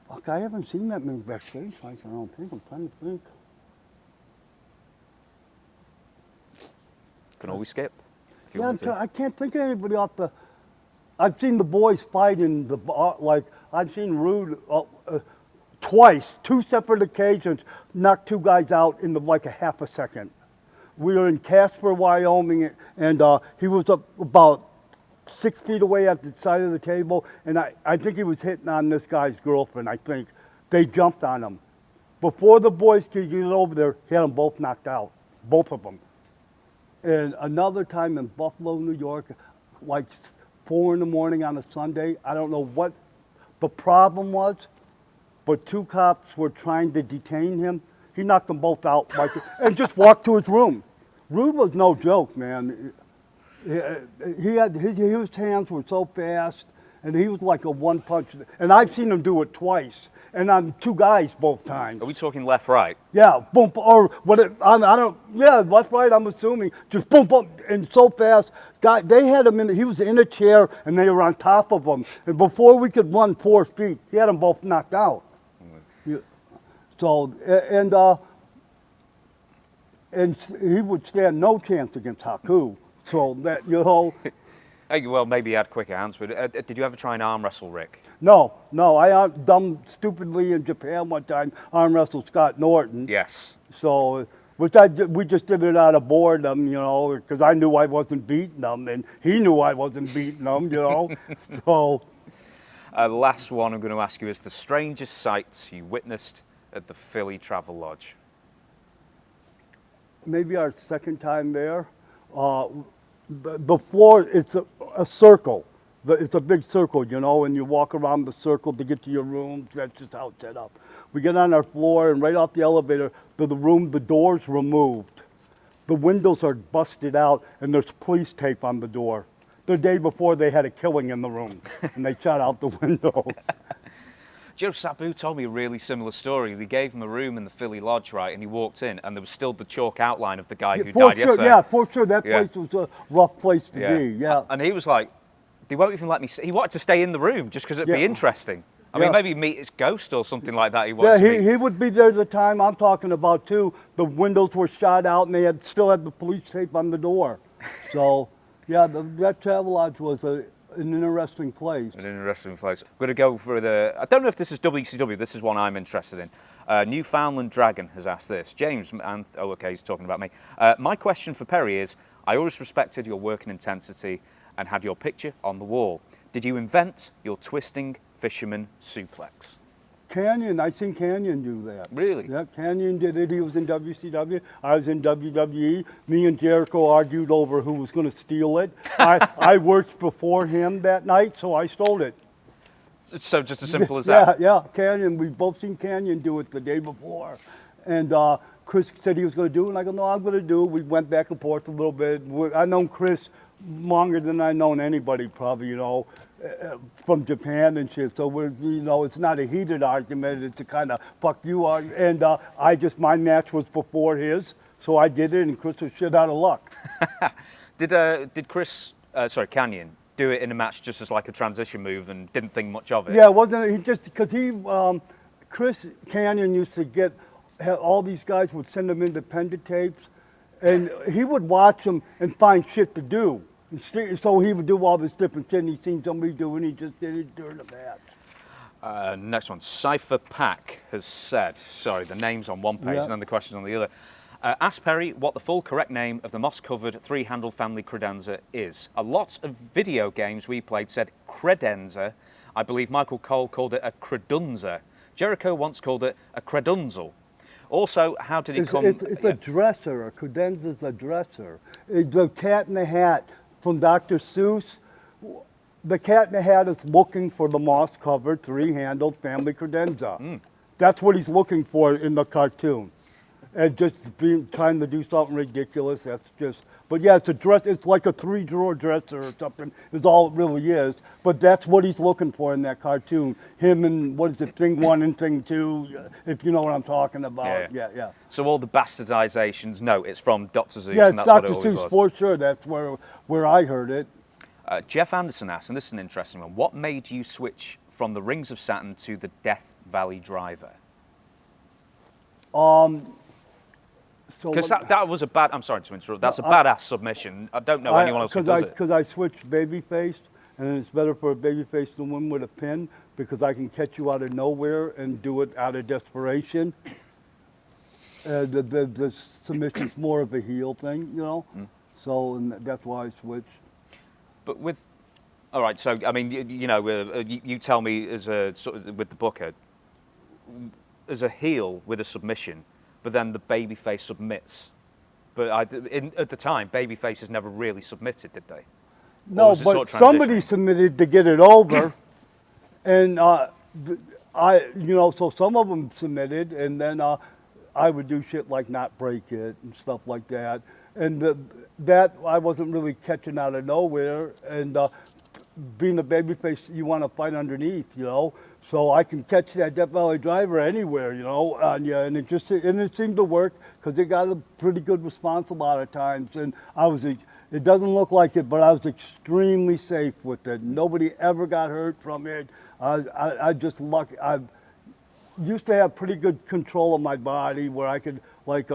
fuck, I haven't seen that many backstage fights, I don't think. I'm trying to think. Can always skip. I can't think of anybody off the... I've seen the boys fight in the bar, I've seen Rude... twice, two separate occasions, knocked two guys out in a half a second. We were in Casper, Wyoming, and he was up about 6 feet away at the side of the table, and I think he was hitting on this guy's girlfriend, I think. They jumped on him. Before the boys could get over there, he had them both knocked out, both of them. And another time in Buffalo, New York, 4 in the morning on a Sunday, I don't know what the problem was, but two cops were trying to detain him. He knocked them both out and just walked to his room. Rude was no joke, man. His hands were so fast, and he was like a one-punch. And I've seen him do it twice, and on 2 guys both times. Are we talking left, right? Yeah, boom, or what? I don't. Yeah, left, right. I'm assuming just boom, boom, and so fast. Guy, they had him in. He was in a chair, and they were on top of him. And before we could run 4 feet, he had them both knocked out. Yeah. So and he would stand no chance against Haku. So that Hey, well, maybe he had quicker hands, but did you ever try and arm wrestle Rick? No. I dumb stupidly in Japan one time arm wrestled Scott Norton. Yes. So, we just did it out of boredom, because I knew I wasn't beating him, and he knew I wasn't beating him, So. The last one I'm going to ask you is the strangest sights you witnessed at the Philly Travel Lodge. Maybe our second time there. Before, it's a circle. It's a big circle, and you walk around the circle to get to your rooms. That's just how it's set up. We get on our floor, and right off the elevator to the room, the door's removed. The windows are busted out, and there's police tape on the door. The day before, they had a killing in the room, and they shot out the windows. Joe Sabu told me a really similar story. They gave him a room in the Philly Lodge, right, and he walked in, and there was still the chalk outline of the guy who died yesterday. Yeah, for sure. That place was a rough place to be, yeah. And he was like, they won't even let me stay. He wanted to stay in the room just because it'd be interesting. I mean, maybe meet his ghost or something like that. He would be there the time I'm talking about, too. The windows were shot out, and they still had the police tape on the door. So, yeah, that Travel Lodge was an interesting place. An interesting place. I'm going to go for I don't know if this is WCW, this is one I'm interested in. Newfoundland Dragon has asked this. James, he's talking about me. My question for Perry is, I always respected your work and intensity and had your picture on the wall. Did you invent your twisting Fisherman suplex? Kanyon, I seen Kanyon do that. Really? Yeah, Kanyon did it. He was in WCW. I was in WWE. Me and Jericho argued over who was going to steal it. I worked before him that night, so I stole it. So just as simple as that? Yeah, Kanyon. We've both seen Kanyon do it the day before. And Chris said he was going to do it, and I go, no, I'm going to do it. We went back and forth a little bit. I've known Chris longer than I've known anybody, probably, from Japan and shit. So it's not a heated argument. It's a kind of fuck you argument. And my match was before his, so I did it, and Chris was shit out of luck. Did Kanyon do it in a match just as like a transition move and didn't think much of it? Yeah, it wasn't. He just because Chris Kanyon used to all these guys would send him independent tapes, and he would watch them and find shit to do. So he would do all this different shit, and he seen somebody do it, and he just did it during the match. Next one, Cypher Pack has said, sorry, the name's on one page and then the question's on the other. Ask Perry what the full correct name of the moss-covered three-handle family credenza is. A lot of video games we played said credenza. I believe Michael Cole called it a credunza. Jericho once called it a credunzel. Also, how did it come? It's a dresser. A credenza's a dresser. The Cat in the Hat from Dr. Seuss. The Cat in the Hat is looking for the moss-covered, three-handled family credenza. That's what he's looking for in the cartoon. And just trying to do something ridiculous, but yeah, it's a dress, it's like a three-drawer dresser or something, is all it really is. But that's what he's looking for in that cartoon. Him and, Thing 1 and Thing 2, if you know what I'm talking about. Yeah. So all the bastardizations, no, it's from Dr. Seuss, yeah, and that's Dr. what it always Seuss, was. for sure, that's where I heard it. Jeff Anderson asked, and this is an interesting one, what made you switch from the Rings of Saturn to the Death Valley Driver? Because that was I'm sorry to interrupt, that's a badass submission. I don't know anyone else who does it. Because I switched babyface, and it's better for a babyface to win with a pin, because I can catch you out of nowhere and do it out of desperation. The submission's more of a heel thing, So that's why I switched. But all right, so, I mean, you tell me with the booker, as a heel with a submission, but then the babyface submits. But at the time, babyfaces never really submitted, did they? No, but somebody submitted to get it over, and so some of them submitted, and then I would do shit like not break it and stuff like that, and that I wasn't really catching out of nowhere, and being a babyface, you want to fight underneath, you know. So I can catch that Death Valley driver anywhere, you know. And yeah, and it seemed to work because it got a pretty good response a lot of times. And it doesn't look like it, but I was extremely safe with it. Nobody ever got hurt from it. I just lucky. I used to have pretty good control of my body where I could, like,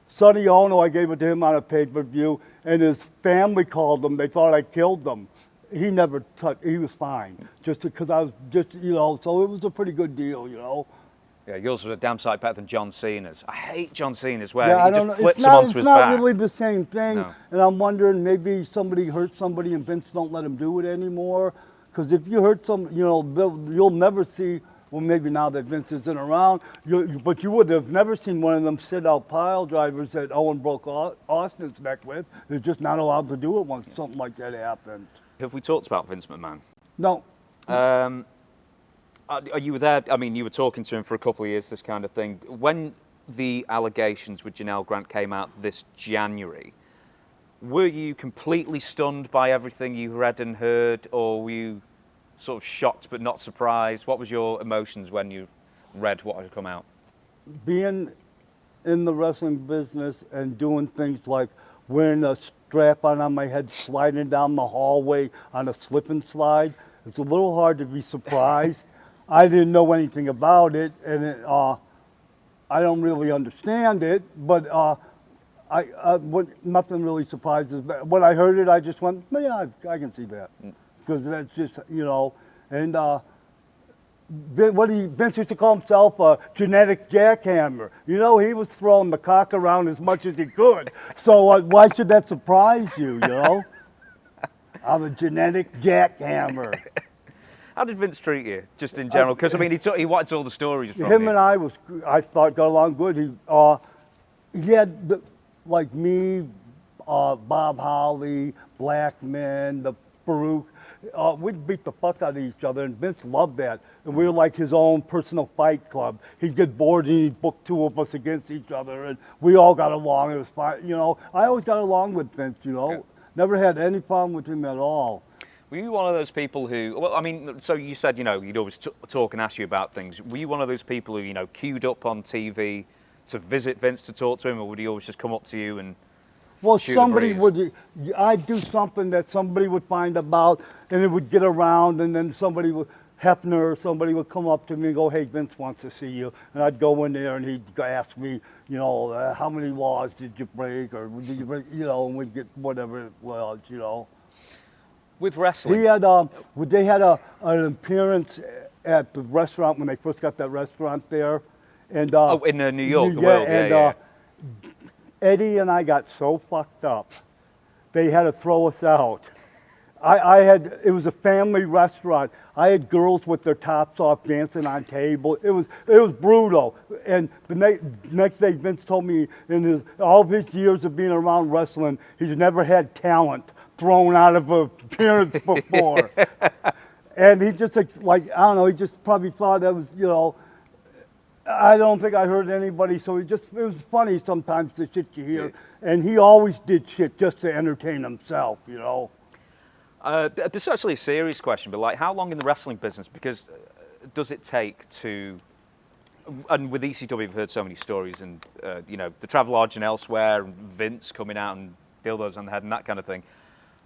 Sonny Ono, I gave it to him on a pay-per-view, and his family called him. They thought I killed them. He never touched, he was fine, just because I was just, you know, so it was a pretty good deal, you know. Yeah, yours was a damn sight better than John Cena's. I hate John Cena's where Yeah, he just flips him onto his back. It's not really the same thing, No. and I'm wondering maybe somebody hurt somebody and Vince don't let him do it anymore, because if you hurt some, you know, you'll never see, well, maybe now that Vince isn't around, but you would have never seen one of them sit-out pile drivers that Owen broke Austin's neck with. They're just not allowed to do it once something like that happens. Have we talked about Vince McMahon? No. Are you there? I mean, you were talking to him for a couple of years, this kind of thing. When the allegations with Janelle Grant came out this January, were you completely stunned by everything you read and heard, or were you sort of shocked but not surprised? What was your emotions when you read what had come out? Being in the wrestling business and doing things like wearing a strap on my head, sliding down the hallway on a slip and slide, it's a little hard to be surprised. I didn't know anything about it, and I don't really understand it, but nothing really surprises me. When I heard it, I just went, yeah, I can see that. Because that's just, you know, and Vince used to call himself a genetic jackhammer. You know, he was throwing the cock around as much as he could. So why should that surprise you, you know? I'm a genetic jackhammer. How did Vince treat you, just in general? Because, I mean, he wanted all the stories from Him you. and I thought, got along good. He had, like me, Bob Holly, Blackman, the Farouk. We'd beat the fuck out of each other, and Vince loved that. And we were like his own personal fight club. He'd get bored and he'd book two of us against each other, and we all got along. It was fine, you know. I always got along with Vince, you know. Yeah. Never had any problem with him at all. Were you one of those people who, well, I mean, so you said, you know, you'd always talk and ask you about things. Were you one of those people who, you know, queued up on TV to visit Vince to talk to him, or would he always just come up to you and Well, shoot somebody the breeze? would, I'd do something that somebody would find about, and it would get around, and then somebody would, Hefner or somebody would come up to me and go, hey, Vince wants to see you. And I'd go in there and he'd ask me, you know, how many laws did you break, or did you break, you know, and we'd get whatever it was, you know. With wrestling? He had, they had an appearance at the restaurant when they first got that restaurant there. And, in New York, the World, and, Eddie and I got so fucked up, they had to throw us out. It was a family restaurant. I had girls with their tops off dancing on tables. It was brutal. And the next day, Vince told me in all of his years of being around wrestling, he's never had talent thrown out of an appearance before. And he just, like, I don't know, he just probably thought that was, you know, I don't think I heard anybody, so it was funny sometimes the shit you hear. And he always did shit just to entertain himself, you know. This is actually a serious question, but like, how long in the wrestling business? Because does it take to, and with ECW, I've heard so many stories, and you know, the Travelodge and elsewhere, and Vince coming out and dildos on the head and that kind of thing.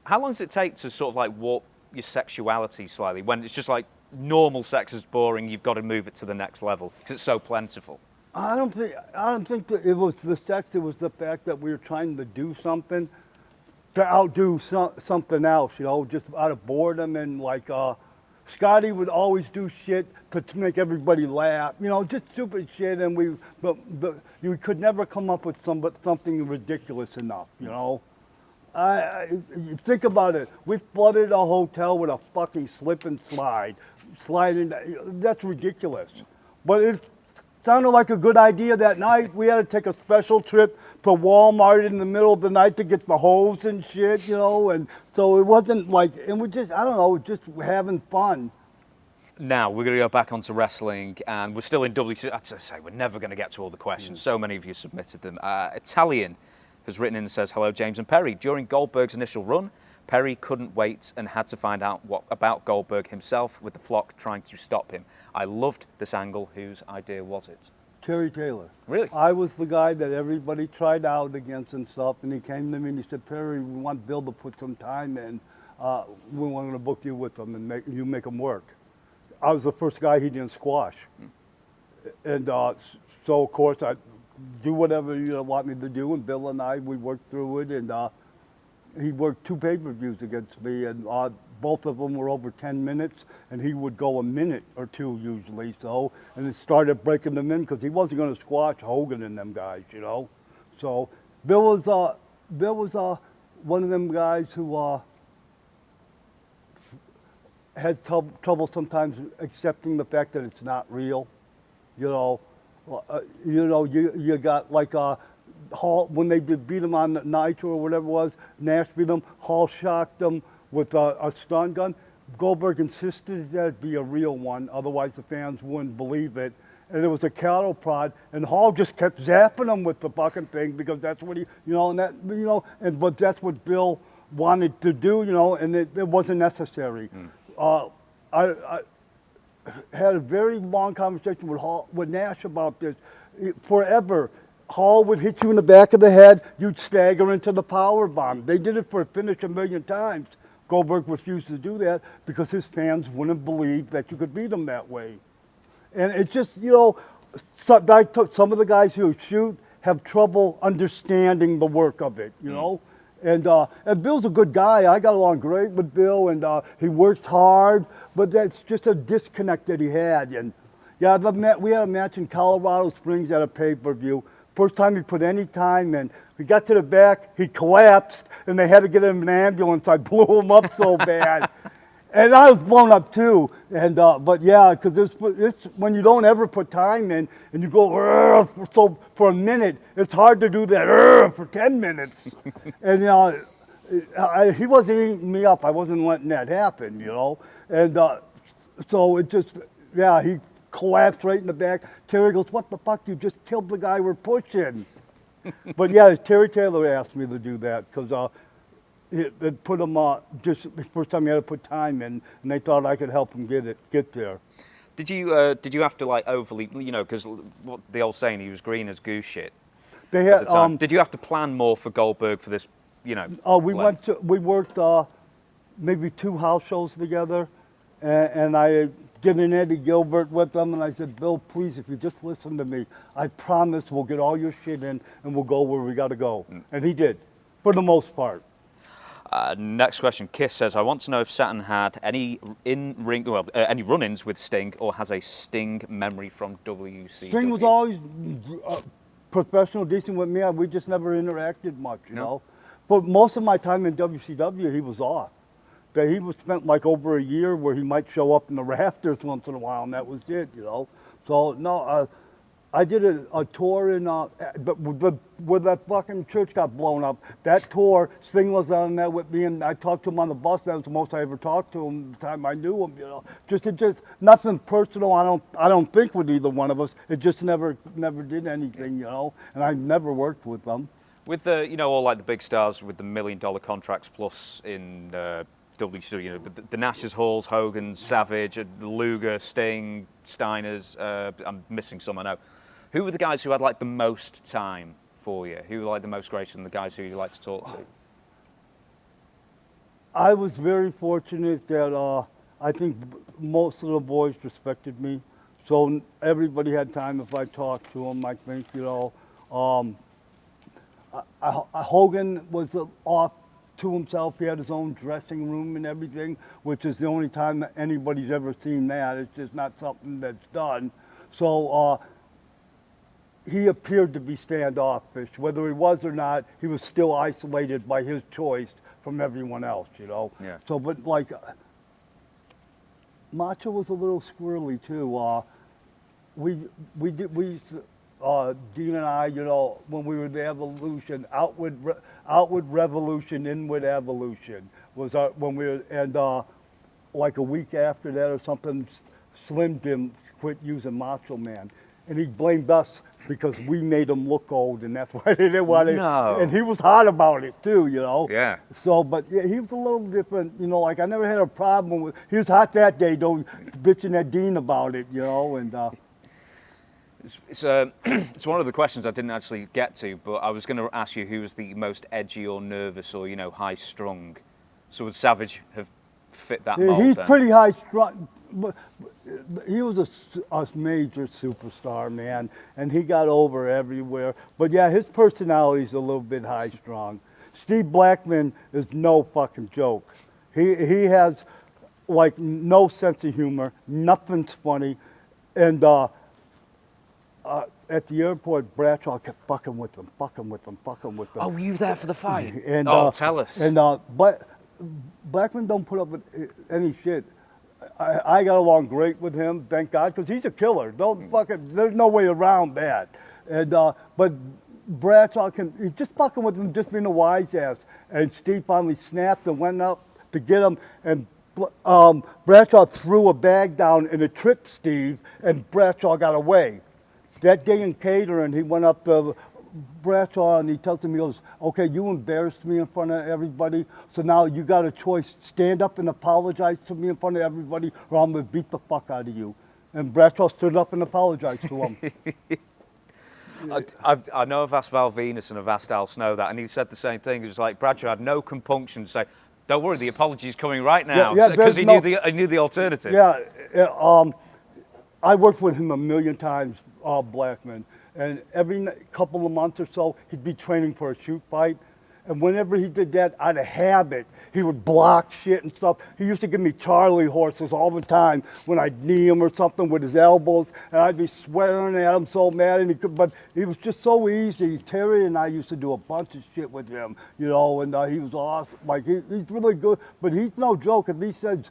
How long does it take to sort of like warp your sexuality slightly when it's just like normal sex is boring, you've got to move it to the next level because it's so plentiful? I don't think that it was the sex. It was the fact that we were trying to do something to outdo something else, you know, just out of boredom. And like Scotty would always do shit to make everybody laugh, you know, just stupid shit. And you could never come up with something ridiculous enough, you know. You think about it. We flooded a hotel with a fucking slip and slide, sliding. That's ridiculous. But it sounded like a good idea that night. We had to take a special trip to Walmart in the middle of the night to get the hose and shit, you know. And so it wasn't like, and we just, I don't know, just having fun. Now, we're going to go back onto wrestling, and we're still in WCW. As I say, we're never going to get to all the questions. So many of you submitted them. Italian has written in and says, hello, James and Perry. During Goldberg's initial run, Perry couldn't wait and had to find out what about Goldberg himself, with the flock trying to stop him. I loved this angle. Whose idea was it? Terry Taylor. Really? I was the guy that everybody tried out against and stuff, and he came to me and he said, Perry, we want Bill to put some time in. We want to book you with them and you make them work. I was the first guy he didn't squash. And so, of course, I do whatever you want me to do, and Bill and I, we worked through it, and he worked 2 pay-per-views against me, and both of them were over 10 minutes, and he would go a minute or 2 usually, so, and it started breaking them in, because he wasn't going to squash Hogan and them guys, you know. So, Bill was one of them guys who had trouble sometimes accepting the fact that it's not real, you know. You got like Hall, when they beat him on Nitro or whatever it was, Nash beat him, Hall shocked him with a stun gun. Goldberg insisted that it be a real one, otherwise the fans wouldn't believe it. And it was a cattle prod, and Hall just kept zapping him with the fucking thing because that's what he, you know, and that, you know, and but that's what Bill wanted to do, you know, and it wasn't necessary. I had a very long conversation with Nash about this. Forever, Hall would hit you in the back of the head, you'd stagger into the power bomb. They did it for a finish 1,000,000 times. Goldberg refused to do that because his fans wouldn't believe that you could beat him that way. And it's just, you know, some of the guys who shoot have trouble understanding the work of it, you know. And Bill's a good guy. I got along great with Bill, and he works hard, but that's just a disconnect that he had. And yeah, we had a match in Colorado Springs at a pay-per-view. First time he put any time in. We got to the back, he collapsed, and they had to get him in an ambulance. I blew him up so bad. And I was blown up too. And but yeah, because it's when you don't ever put time in and you go so for a minute, it's hard to do that for 10 minutes. And you know, he wasn't eating me up. I wasn't letting that happen, you know. And so it just, yeah, he collapsed right in the back. Terry goes, "What the fuck? You just killed the guy we're pushing." But yeah, Terry Taylor asked me to do that because it put him just the first time he had to put time in, and they thought I could help him get there. Did you have to like overly, you know, because what the old saying, he was green as goose shit. They had. Did you have to plan more for Goldberg for this, you know? We worked maybe 2 house shows together, and I did an Eddie Gilbert with them, and I said, Bill, please, if you just listen to me, I promise we'll get all your shit in, and we'll go where we got to go. And he did, for the most part. Next question. Kiss says, I want to know if Saturn had any any run-ins with Sting, or has a Sting memory from WCW. Sting was always professional, decent with me. We just never interacted much, you know. But most of my time in WCW, he was off. That he was spent like over a year where he might show up in the rafters once in a while, and that was it, you know. So no, I did a tour in, where that fucking church got blown up. That tour, Sting was on there with me, and I talked to him on the bus. That was the most I ever talked to him the time I knew him, you know. Just nothing personal. I don't think with either one of us. It just never did anything, you know. And I never worked with them. With the, you know, all like the big stars with the $1 million contracts plus in WCW, you know, the Nash's, Halls, Hogan, Savage, Luger, Sting, Steiners. I'm missing some, I know. Who were the guys who had like the most time for you? Who were like the most gracious and the guys who you like to talk to? I was very fortunate that I think most of the boys respected me. So everybody had time if I talked to them, I think, you know. Hogan was off to himself. He had his own dressing room and everything, which is the only time that anybody's ever seen that. It's just not something that's done. So he appeared to be standoffish. Whether he was or not, he was still isolated by his choice from everyone else, you know. Yeah. So, but like, Macho was a little squirrely too. We used to, Dean and I, you know, when we were the Evolution, outward revolution, inward evolution was when we were, and like a week after that or something, Slim Jim quit using Macho Man, and he blamed us because we made him look old, and that's why they didn't want it. No. And he was hot about it too, you know. Yeah. So, but yeah, he was a little different, you know. Like I never had a problem with. He was hot that day, though, bitching at Dean about it, you know, and. It's it's one of the questions I didn't actually get to, but I was going to ask you who was the most edgy or nervous or, you know, high strung. So would Savage have fit that mold? He's then? pretty high strung. But he was a major superstar, man, and he got over everywhere. But yeah, his personality's a little bit high strung. Steve Blackman is no fucking joke. He has like no sense of humor. Nothing's funny, and at the airport, Bradshaw kept fucking with them. Oh, were you there for the fight? And, tell us. And but Blackman don't put up with any shit. I got along great with him, thank God, because he's a killer. There's no way around that. And but Bradshaw he's just fucking with him, just being a wise ass. And Steve finally snapped and went up to get him, and Bradshaw threw a bag down and it tripped Steve, and Bradshaw got away. That day in catering, he went up to Bradshaw and he tells him, he goes, okay, you embarrassed me in front of everybody, so now you got a choice. Stand up and apologize to me in front of everybody, or I'm going to beat the fuck out of you. And Bradshaw stood up and apologized to him. I know I've asked Val Venus and I've asked Al Snow that, and he said the same thing. He was like, Bradshaw had no compunction to say, don't worry, the apology's coming right now, because he knew the alternative. Yeah, I worked with him a million times, Blackman, and every couple of months or so, he'd be training for a shoot fight. And whenever he did that, out of habit, he would block shit and stuff. He used to give me Charlie horses all the time when I'd knee him or something with his elbows, and I'd be swearing at him so mad, and but he was just so easy. Terry and I used to do a bunch of shit with him, you know, and he was awesome. Like, he's really good, but he's no joke. If he says,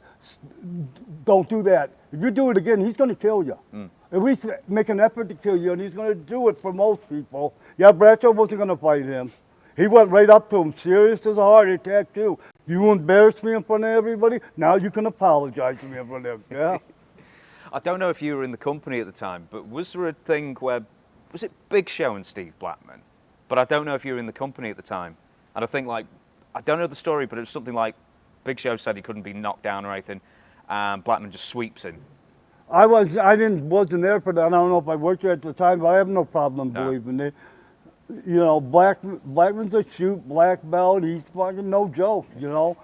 don't do that, if you do it again, he's going to kill you. At least make an effort to kill you, and he's going to do it for most people. Yeah, Bradshaw wasn't going to fight him. He went right up to him, serious as a heart attack, too. You embarrassed me in front of everybody, now you can apologize to me in front of them, yeah? I don't know if you were in the company at the time, but was there a thing where, was it Big Show and Steve Blackman? But I don't know if you were in the company at the time. And I think, like, I don't know the story, but it was something like Big Show said he couldn't be knocked down or anything, and Blackman just sweeps him. I wasn't there for that. I don't know if I worked there at the time, but I have no problem believing it. You know, Blackman's a shoot black belt. He's fucking no joke, you know.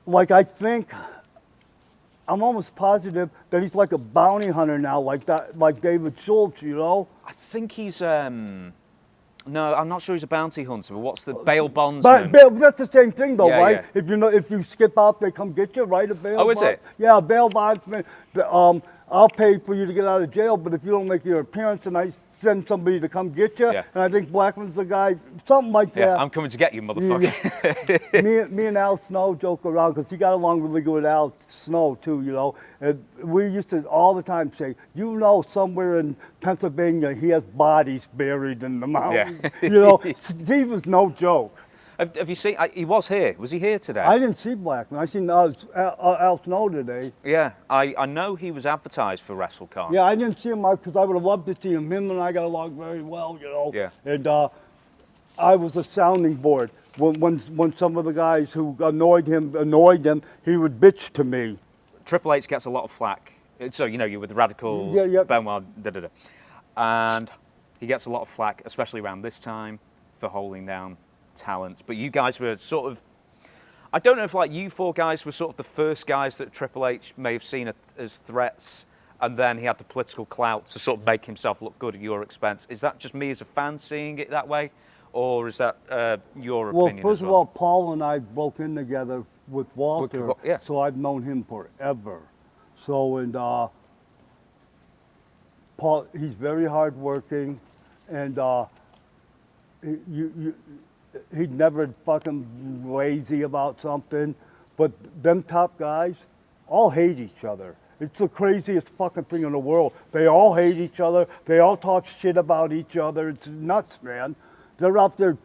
Like, I think, I'm almost positive that he's like a bounty hunter now, like David Schultz, you know. I think he's, no, I'm not sure he's a bounty hunter, but what's the bail bondsman? But that's the same thing, though, Yeah, right? yeah. If you skip out, they come get you, right? A bail Oh, is it? Yeah, a bail bondsman. I'll pay for you to get out of jail, but if you don't make your appearance, and I send somebody to come get you, Yeah. and I think Blackman's the guy, something like that. Yeah, I'm coming to get you, motherfucker. Me and Al Snow joke around because he got along really good with Al Snow too, you know. And we used to all the time say, you know, somewhere in Pennsylvania he has bodies buried in the mountains. Yeah. You know, Steve was no joke. Have you seen, he was here. Was he here today? I didn't see Blackman. I seen Al Snow today. Yeah, I know he was advertised for WrestleCon. Yeah, I didn't see him because I would have loved to see him. Him and I got along very well, you know. Yeah. And I was a sounding board. When some of the guys who annoyed him, he would bitch to me. Triple H gets a lot of flack. So, you know, you're with Radicalz, Yeah. Benoit, da-da-da. And he gets a lot of flack, especially around this time, for holding down talent. But you guys were sort of, I don't know if like you four guys were sort of the first guys that Triple H may have seen as threats, and then he had the political clout to sort of make himself look good at your expense. Is that just me as a fan seeing it that way, or is that your opinion? Well, first of all, Paul and I broke in together with Walter, yeah. so I've known him forever. So, and Paul, he's very hardworking, and he'd never fucking lazy about something. But them top guys all hate each other. It's the craziest fucking thing in the world. They all hate each other. They all talk shit about each other. It's nuts, man. They're out there,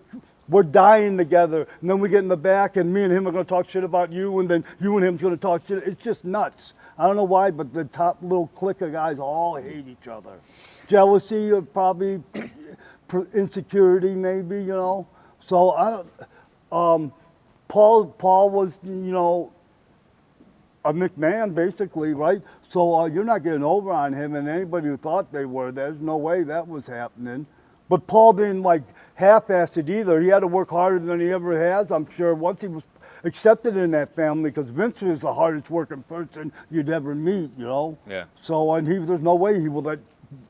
we're dying together, and then we get in the back, and me and him are going to talk shit about you, and then you and him's going to talk shit. It's just nuts. I don't know why, but the top little clique of guys all hate each other. jealousy or probably insecurity, maybe, you know. So I don't. Paul was, you know, a McMahon basically, right? So you're not getting over on him, and anybody who thought they were, there's no way that was happening. But Paul didn't like half-ass it either. He had to work harder than he ever has, I'm sure, once he was accepted in that family, because Vince is the hardest working person you'd ever meet, you know? Yeah. So, and there's no way he would let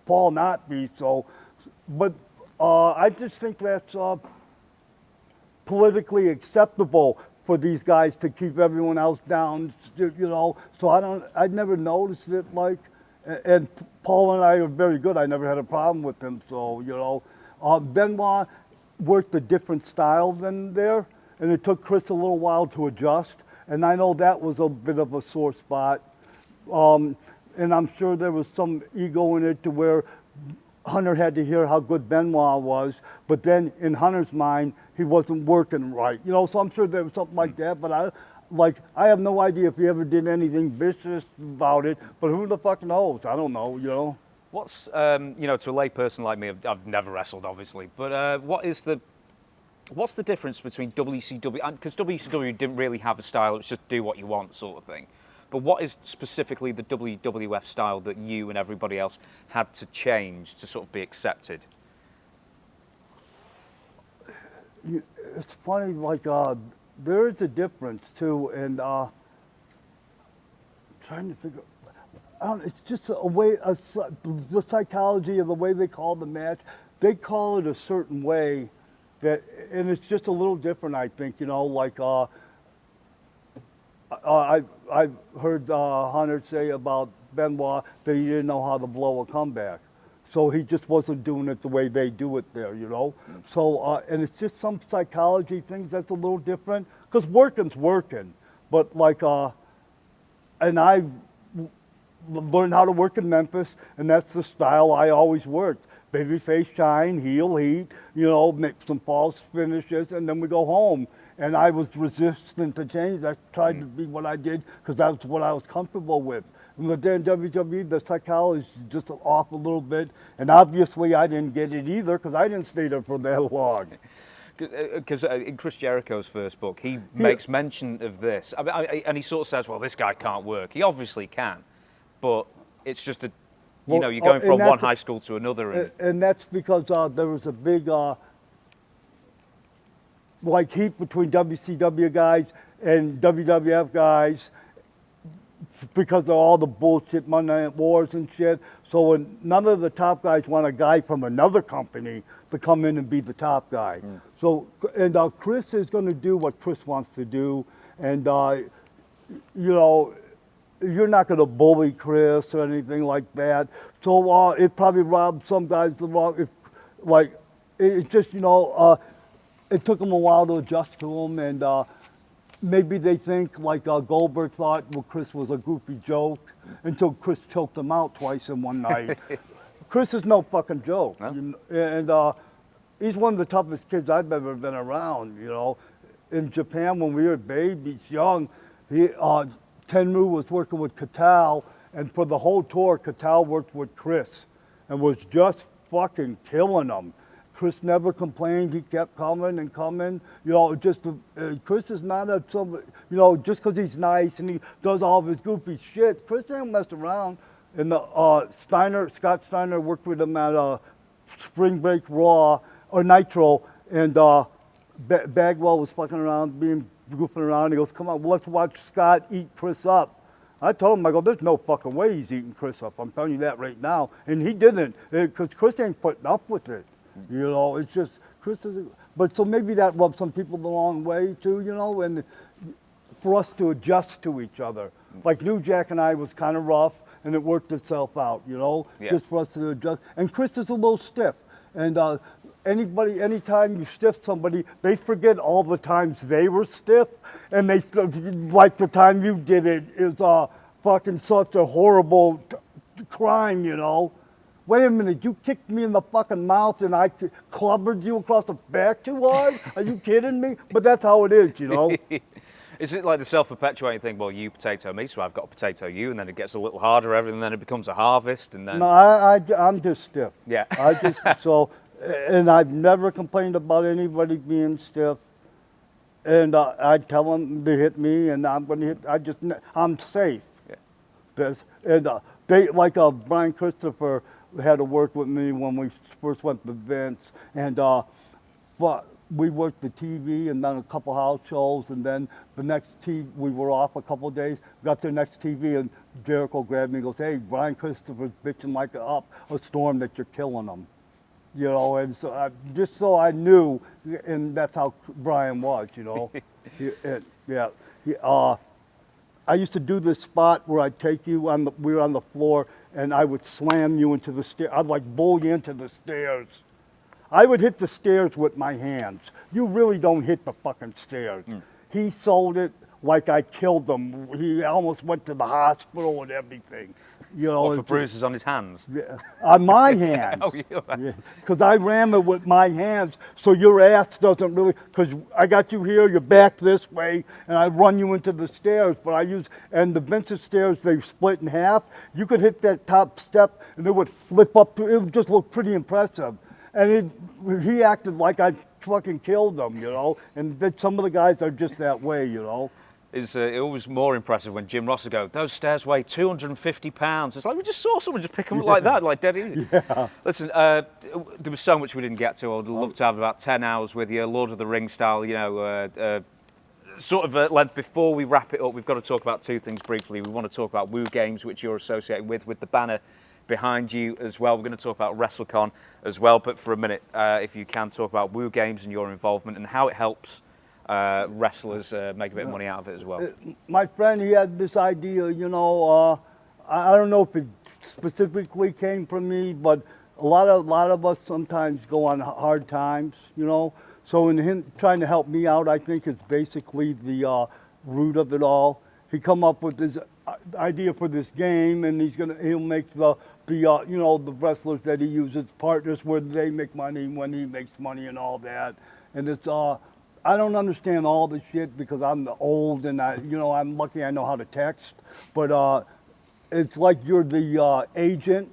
Paul not be, so. But I just think that's politically acceptable for these guys to keep everyone else down, you know? So I'd never noticed it like, and Paul and I are very good. I never had a problem with him, so, you know. Benoit worked a different style than there, and it took Chris a little while to adjust, and I know that was a bit of a sore spot. And I'm sure there was some ego in it to where Hunter had to hear how good Benoit was, but then in Hunter's mind, he wasn't working right. You know, so I'm sure there was something like that, but I have no idea if he ever did anything vicious about it, but who the fuck knows? I don't know, you know. What's, you know, to a lay person like me, I've never wrestled, obviously, but what's the difference between WCW, because WCW didn't really have a style, it's just do what you want sort of thing. But what is specifically the WWF style that you and everybody else had to change to sort of be accepted? It's funny, like, there is a difference too, and trying to figure, it's just a way, the psychology of the way they call the match, they call it a certain way that, and it's just a little different, I think, you know, like, I've heard Hunter say about Benoit that he didn't know how to blow a comeback. So he just wasn't doing it the way they do it there, you know? So, and it's just some psychology things that's a little different, because working's working. But like, and I learned how to work in Memphis, and that's the style I always worked. Babyface shine, heel heat, you know, make some false finishes, and then we go home. And I was resistant to change. I tried to be what I did because that's what I was comfortable with. And then WWE, the psychology is just off a little bit. And obviously I didn't get it either because I didn't stay there for that long. Because in Chris Jericho's first book, he makes mention of this. And he sort of says, well, this guy can't work. He obviously can. But it's just a, you know, you're going from one high school to another. And that's because there was a big, like heat between WCW guys and WWF guys because of all the bullshit Monday Night Wars and shit. So none of the top guys want a guy from another company to come in and be the top guy. So, and Chris is going to do what Chris wants to do. And, you know, you're not going to bully Chris or anything like that. So it probably robbed some guys the wrong, like, it's just, you know, it took them a while to adjust to him, and maybe they think, like Goldberg thought, well, Chris was a goofy joke, until Chris choked him out twice in one night. Chris is no fucking joke. No? And he's one of the toughest kids I've ever been around, you know. In Japan, when we were babies, young, Tenryu was working with Katal, and for the whole tour, Katal worked with Chris, and was just fucking killing them. Chris never complained. He kept coming and coming. You know, just Chris is not a somebody. You know, just because he's nice and he does all of his goofy shit. Chris ain't messed around. And Scott Steiner worked with him at Spring Break Raw or Nitro, and Bagwell was fucking around, goofing around. He goes, "Come on, let's watch Scott eat Chris up." I told him, I go, "There's no fucking way he's eating Chris up. I'm telling you that right now." And he didn't, because Chris ain't putting up with it. You know, it's just, Chris is, but so maybe that rubbed some people the wrong way too, you know, and for us to adjust to each other. Like New Jack and I was kind of rough, and it worked itself out, you know, just for us to adjust. And Chris is a little stiff, and anytime you stiff somebody, they forget all the times they were stiff, and they, like the time you did it is fucking such a horrible crime, you know. Wait a minute, you kicked me in the fucking mouth and I clobbered you across the back too hard? Are you kidding me? But that's how it is, you know? Is it like the self-perpetuating thing? Well, you potato me, so I've got to potato you, and then it gets a little harder, and then it becomes a harvest, and then... No, I'm just stiff. Yeah. I just, so, and I've never complained about anybody being stiff. And I tell them to hit me, and I'm going to hit, I'm safe. Yeah. And they, like Brian Christopher had to work with me when we first went to Vince, and but we worked the TV and done a couple house shows, and then the next TV, we were off a couple of days, got to the next TV, and Jericho grabbed me and goes, hey, Brian Christopher's bitching like up a storm that you're killing him. You know, and so just so I knew, and that's how Brian was, you know. I used to do this spot where I'd take you we were on the floor, and I would slam you into the stairs. I'd like bull you into the stairs. I would hit the stairs with my hands. You really don't hit the fucking stairs. He sold it like I killed him. He almost went to the hospital and everything. You know, What, for bruises on his hands? Yeah, on my hands. Oh, yeah. Because I ram it with my hands, so your ass doesn't really, because I got you here, you're back this way, and I run you into the stairs, but and the Vince's stairs, they split in half. You could hit that top step, and it would flip up, it would just look pretty impressive. And he acted like I fucking killed him, you know, and some of the guys are just that way, you know. It was more impressive when Jim Ross would go, those stairs weigh 250 pounds. It's like, we just saw someone just pick them up like that, like dead easy. Yeah. Listen, there was so much we didn't get to. I'd love to have about 10 hours with you, Lord of the Rings style, you know, sort of length. Before we wrap it up, we've got to talk about two things briefly. We want to talk about Woo Games, which you're associated with the banner behind you as well. We're going to talk about WrestleCon as well, but for a minute, if you can, talk about Woo Games and your involvement and how it helps wrestlers make a bit of money out of it as well. My friend, he had this idea, you know, I don't know if it specifically came from me, but a lot of us sometimes go on hard times, you know. So in him trying to help me out, I think is basically the root of it all. He come up with this idea for this game, and he'll make the you know, the wrestlers that he uses partners where they make money when he makes money and all that. And it's I don't understand all the shit because I'm old and you know, I'm lucky I know how to text, but it's like you're the agent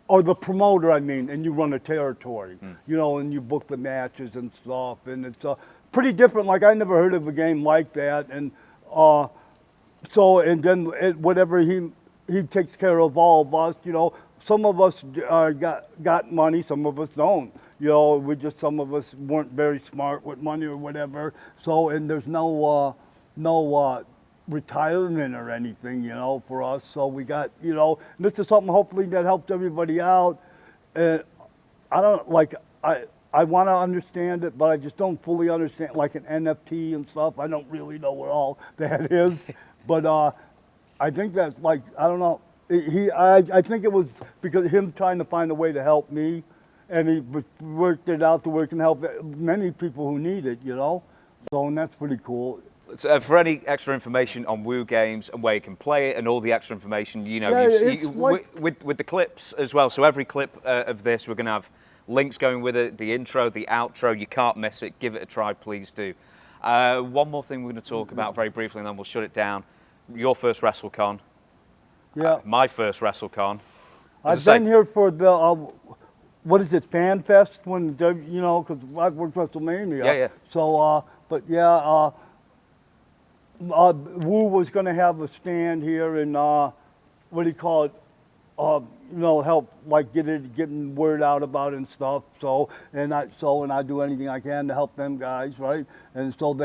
or the promoter, I mean, and you run a territory, you know, and you book the matches and stuff, and it's pretty different. Like I never heard of a game like that, and so and then whatever he takes care of all of us, you know. Some of us got money, some of us don't. You know, some of us weren't very smart with money or whatever. So, and there's no retirement or anything, you know, for us. So we got, you know, and this is something hopefully that helps everybody out. I don't like, I want to understand it, but I just don't fully understand, like an NFT and stuff. I don't really know what all that is. But I think that's like, I don't know. I think it was because of him trying to find a way to help me. And he worked it out to where it can help many people who need it, you know? So, and that's pretty cool. So, for any extra information on Woo Games and where you can play it and all the extra information, you know, with the clips as well. So every clip of this, we're going to have links going with it, the intro, the outro. You can't miss it. Give it a try, please do. One more thing we're going to talk about very briefly, and then we'll shut it down. Your first WrestleCon. Yeah. My first WrestleCon. I've been here for the... what is it, Fan Fest, when, you know, because I worked WrestleMania. Yeah, yeah. So, but yeah, Woo was going to have a stand here and, what do you call it, you know, help, like, getting word out about it and stuff. So, and I do anything I can to help them guys, right? And so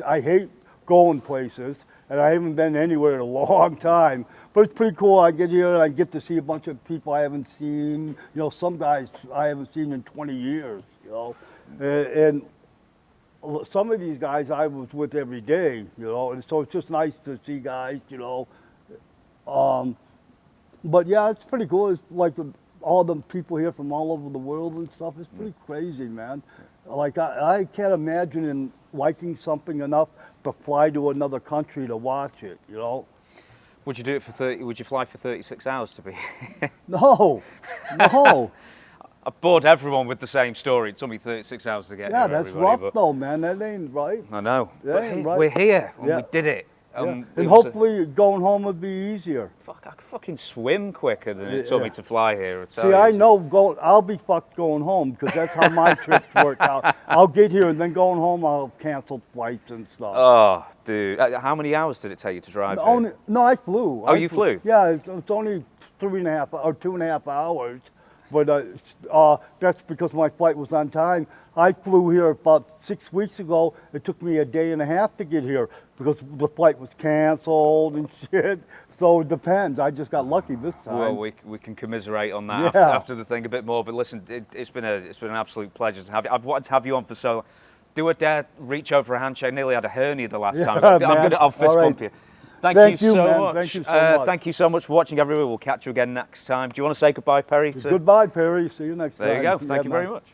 I hate going places, and I haven't been anywhere in a long time. But it's pretty cool. I get here and I get to see a bunch of people I haven't seen. You know, some guys I haven't seen in 20 years, you know. And some of these guys I was with every day, you know. And so it's just nice to see guys, you know. But yeah, it's pretty cool. It's like all the people here from all over the world and stuff. It's pretty crazy, man. Like I can't imagine liking something enough to fly to another country to watch it, you know. Would you do it for 30? Would you fly for 36 hours to be? No, no. I've bored everyone with the same story. It took me 36 hours to get Yeah, here. that's rough though, man. That ain't right. I know. That But ain't right. we're here, and Yeah. we did it. Yeah. It And was hopefully going home would be easier. fuck, I could fucking swim quicker than it took Yeah. me to fly here. See, I know I'll be fucked going home because that's how my trips work out. I'll get here and then going home I'll cancel flights and stuff. Oh, dude. How many hours did it take you to drive here? No, I flew. Oh, you flew? Yeah, it's only 3.5 or 2.5 hours, but that's because my flight was on time. I flew here about 6 weeks ago. It took me a day and a half to get here because the flight was canceled and shit. So it depends. I just got lucky this time. Well, we can commiserate on that Yeah. after the thing a bit more. But listen, it's been an absolute pleasure to have you. I've wanted to have you on for so long. Do a dare reach over a handshake. Nearly had a hernia the last time. I'll fist bump you. Thank you so man. much. Thank you so much. Thank you so much for watching, everyone. We'll catch you again next time. Do you want to say goodbye, Perry? Goodbye, Perry. See you next time. There you go. Yeah, Thank you very man. much.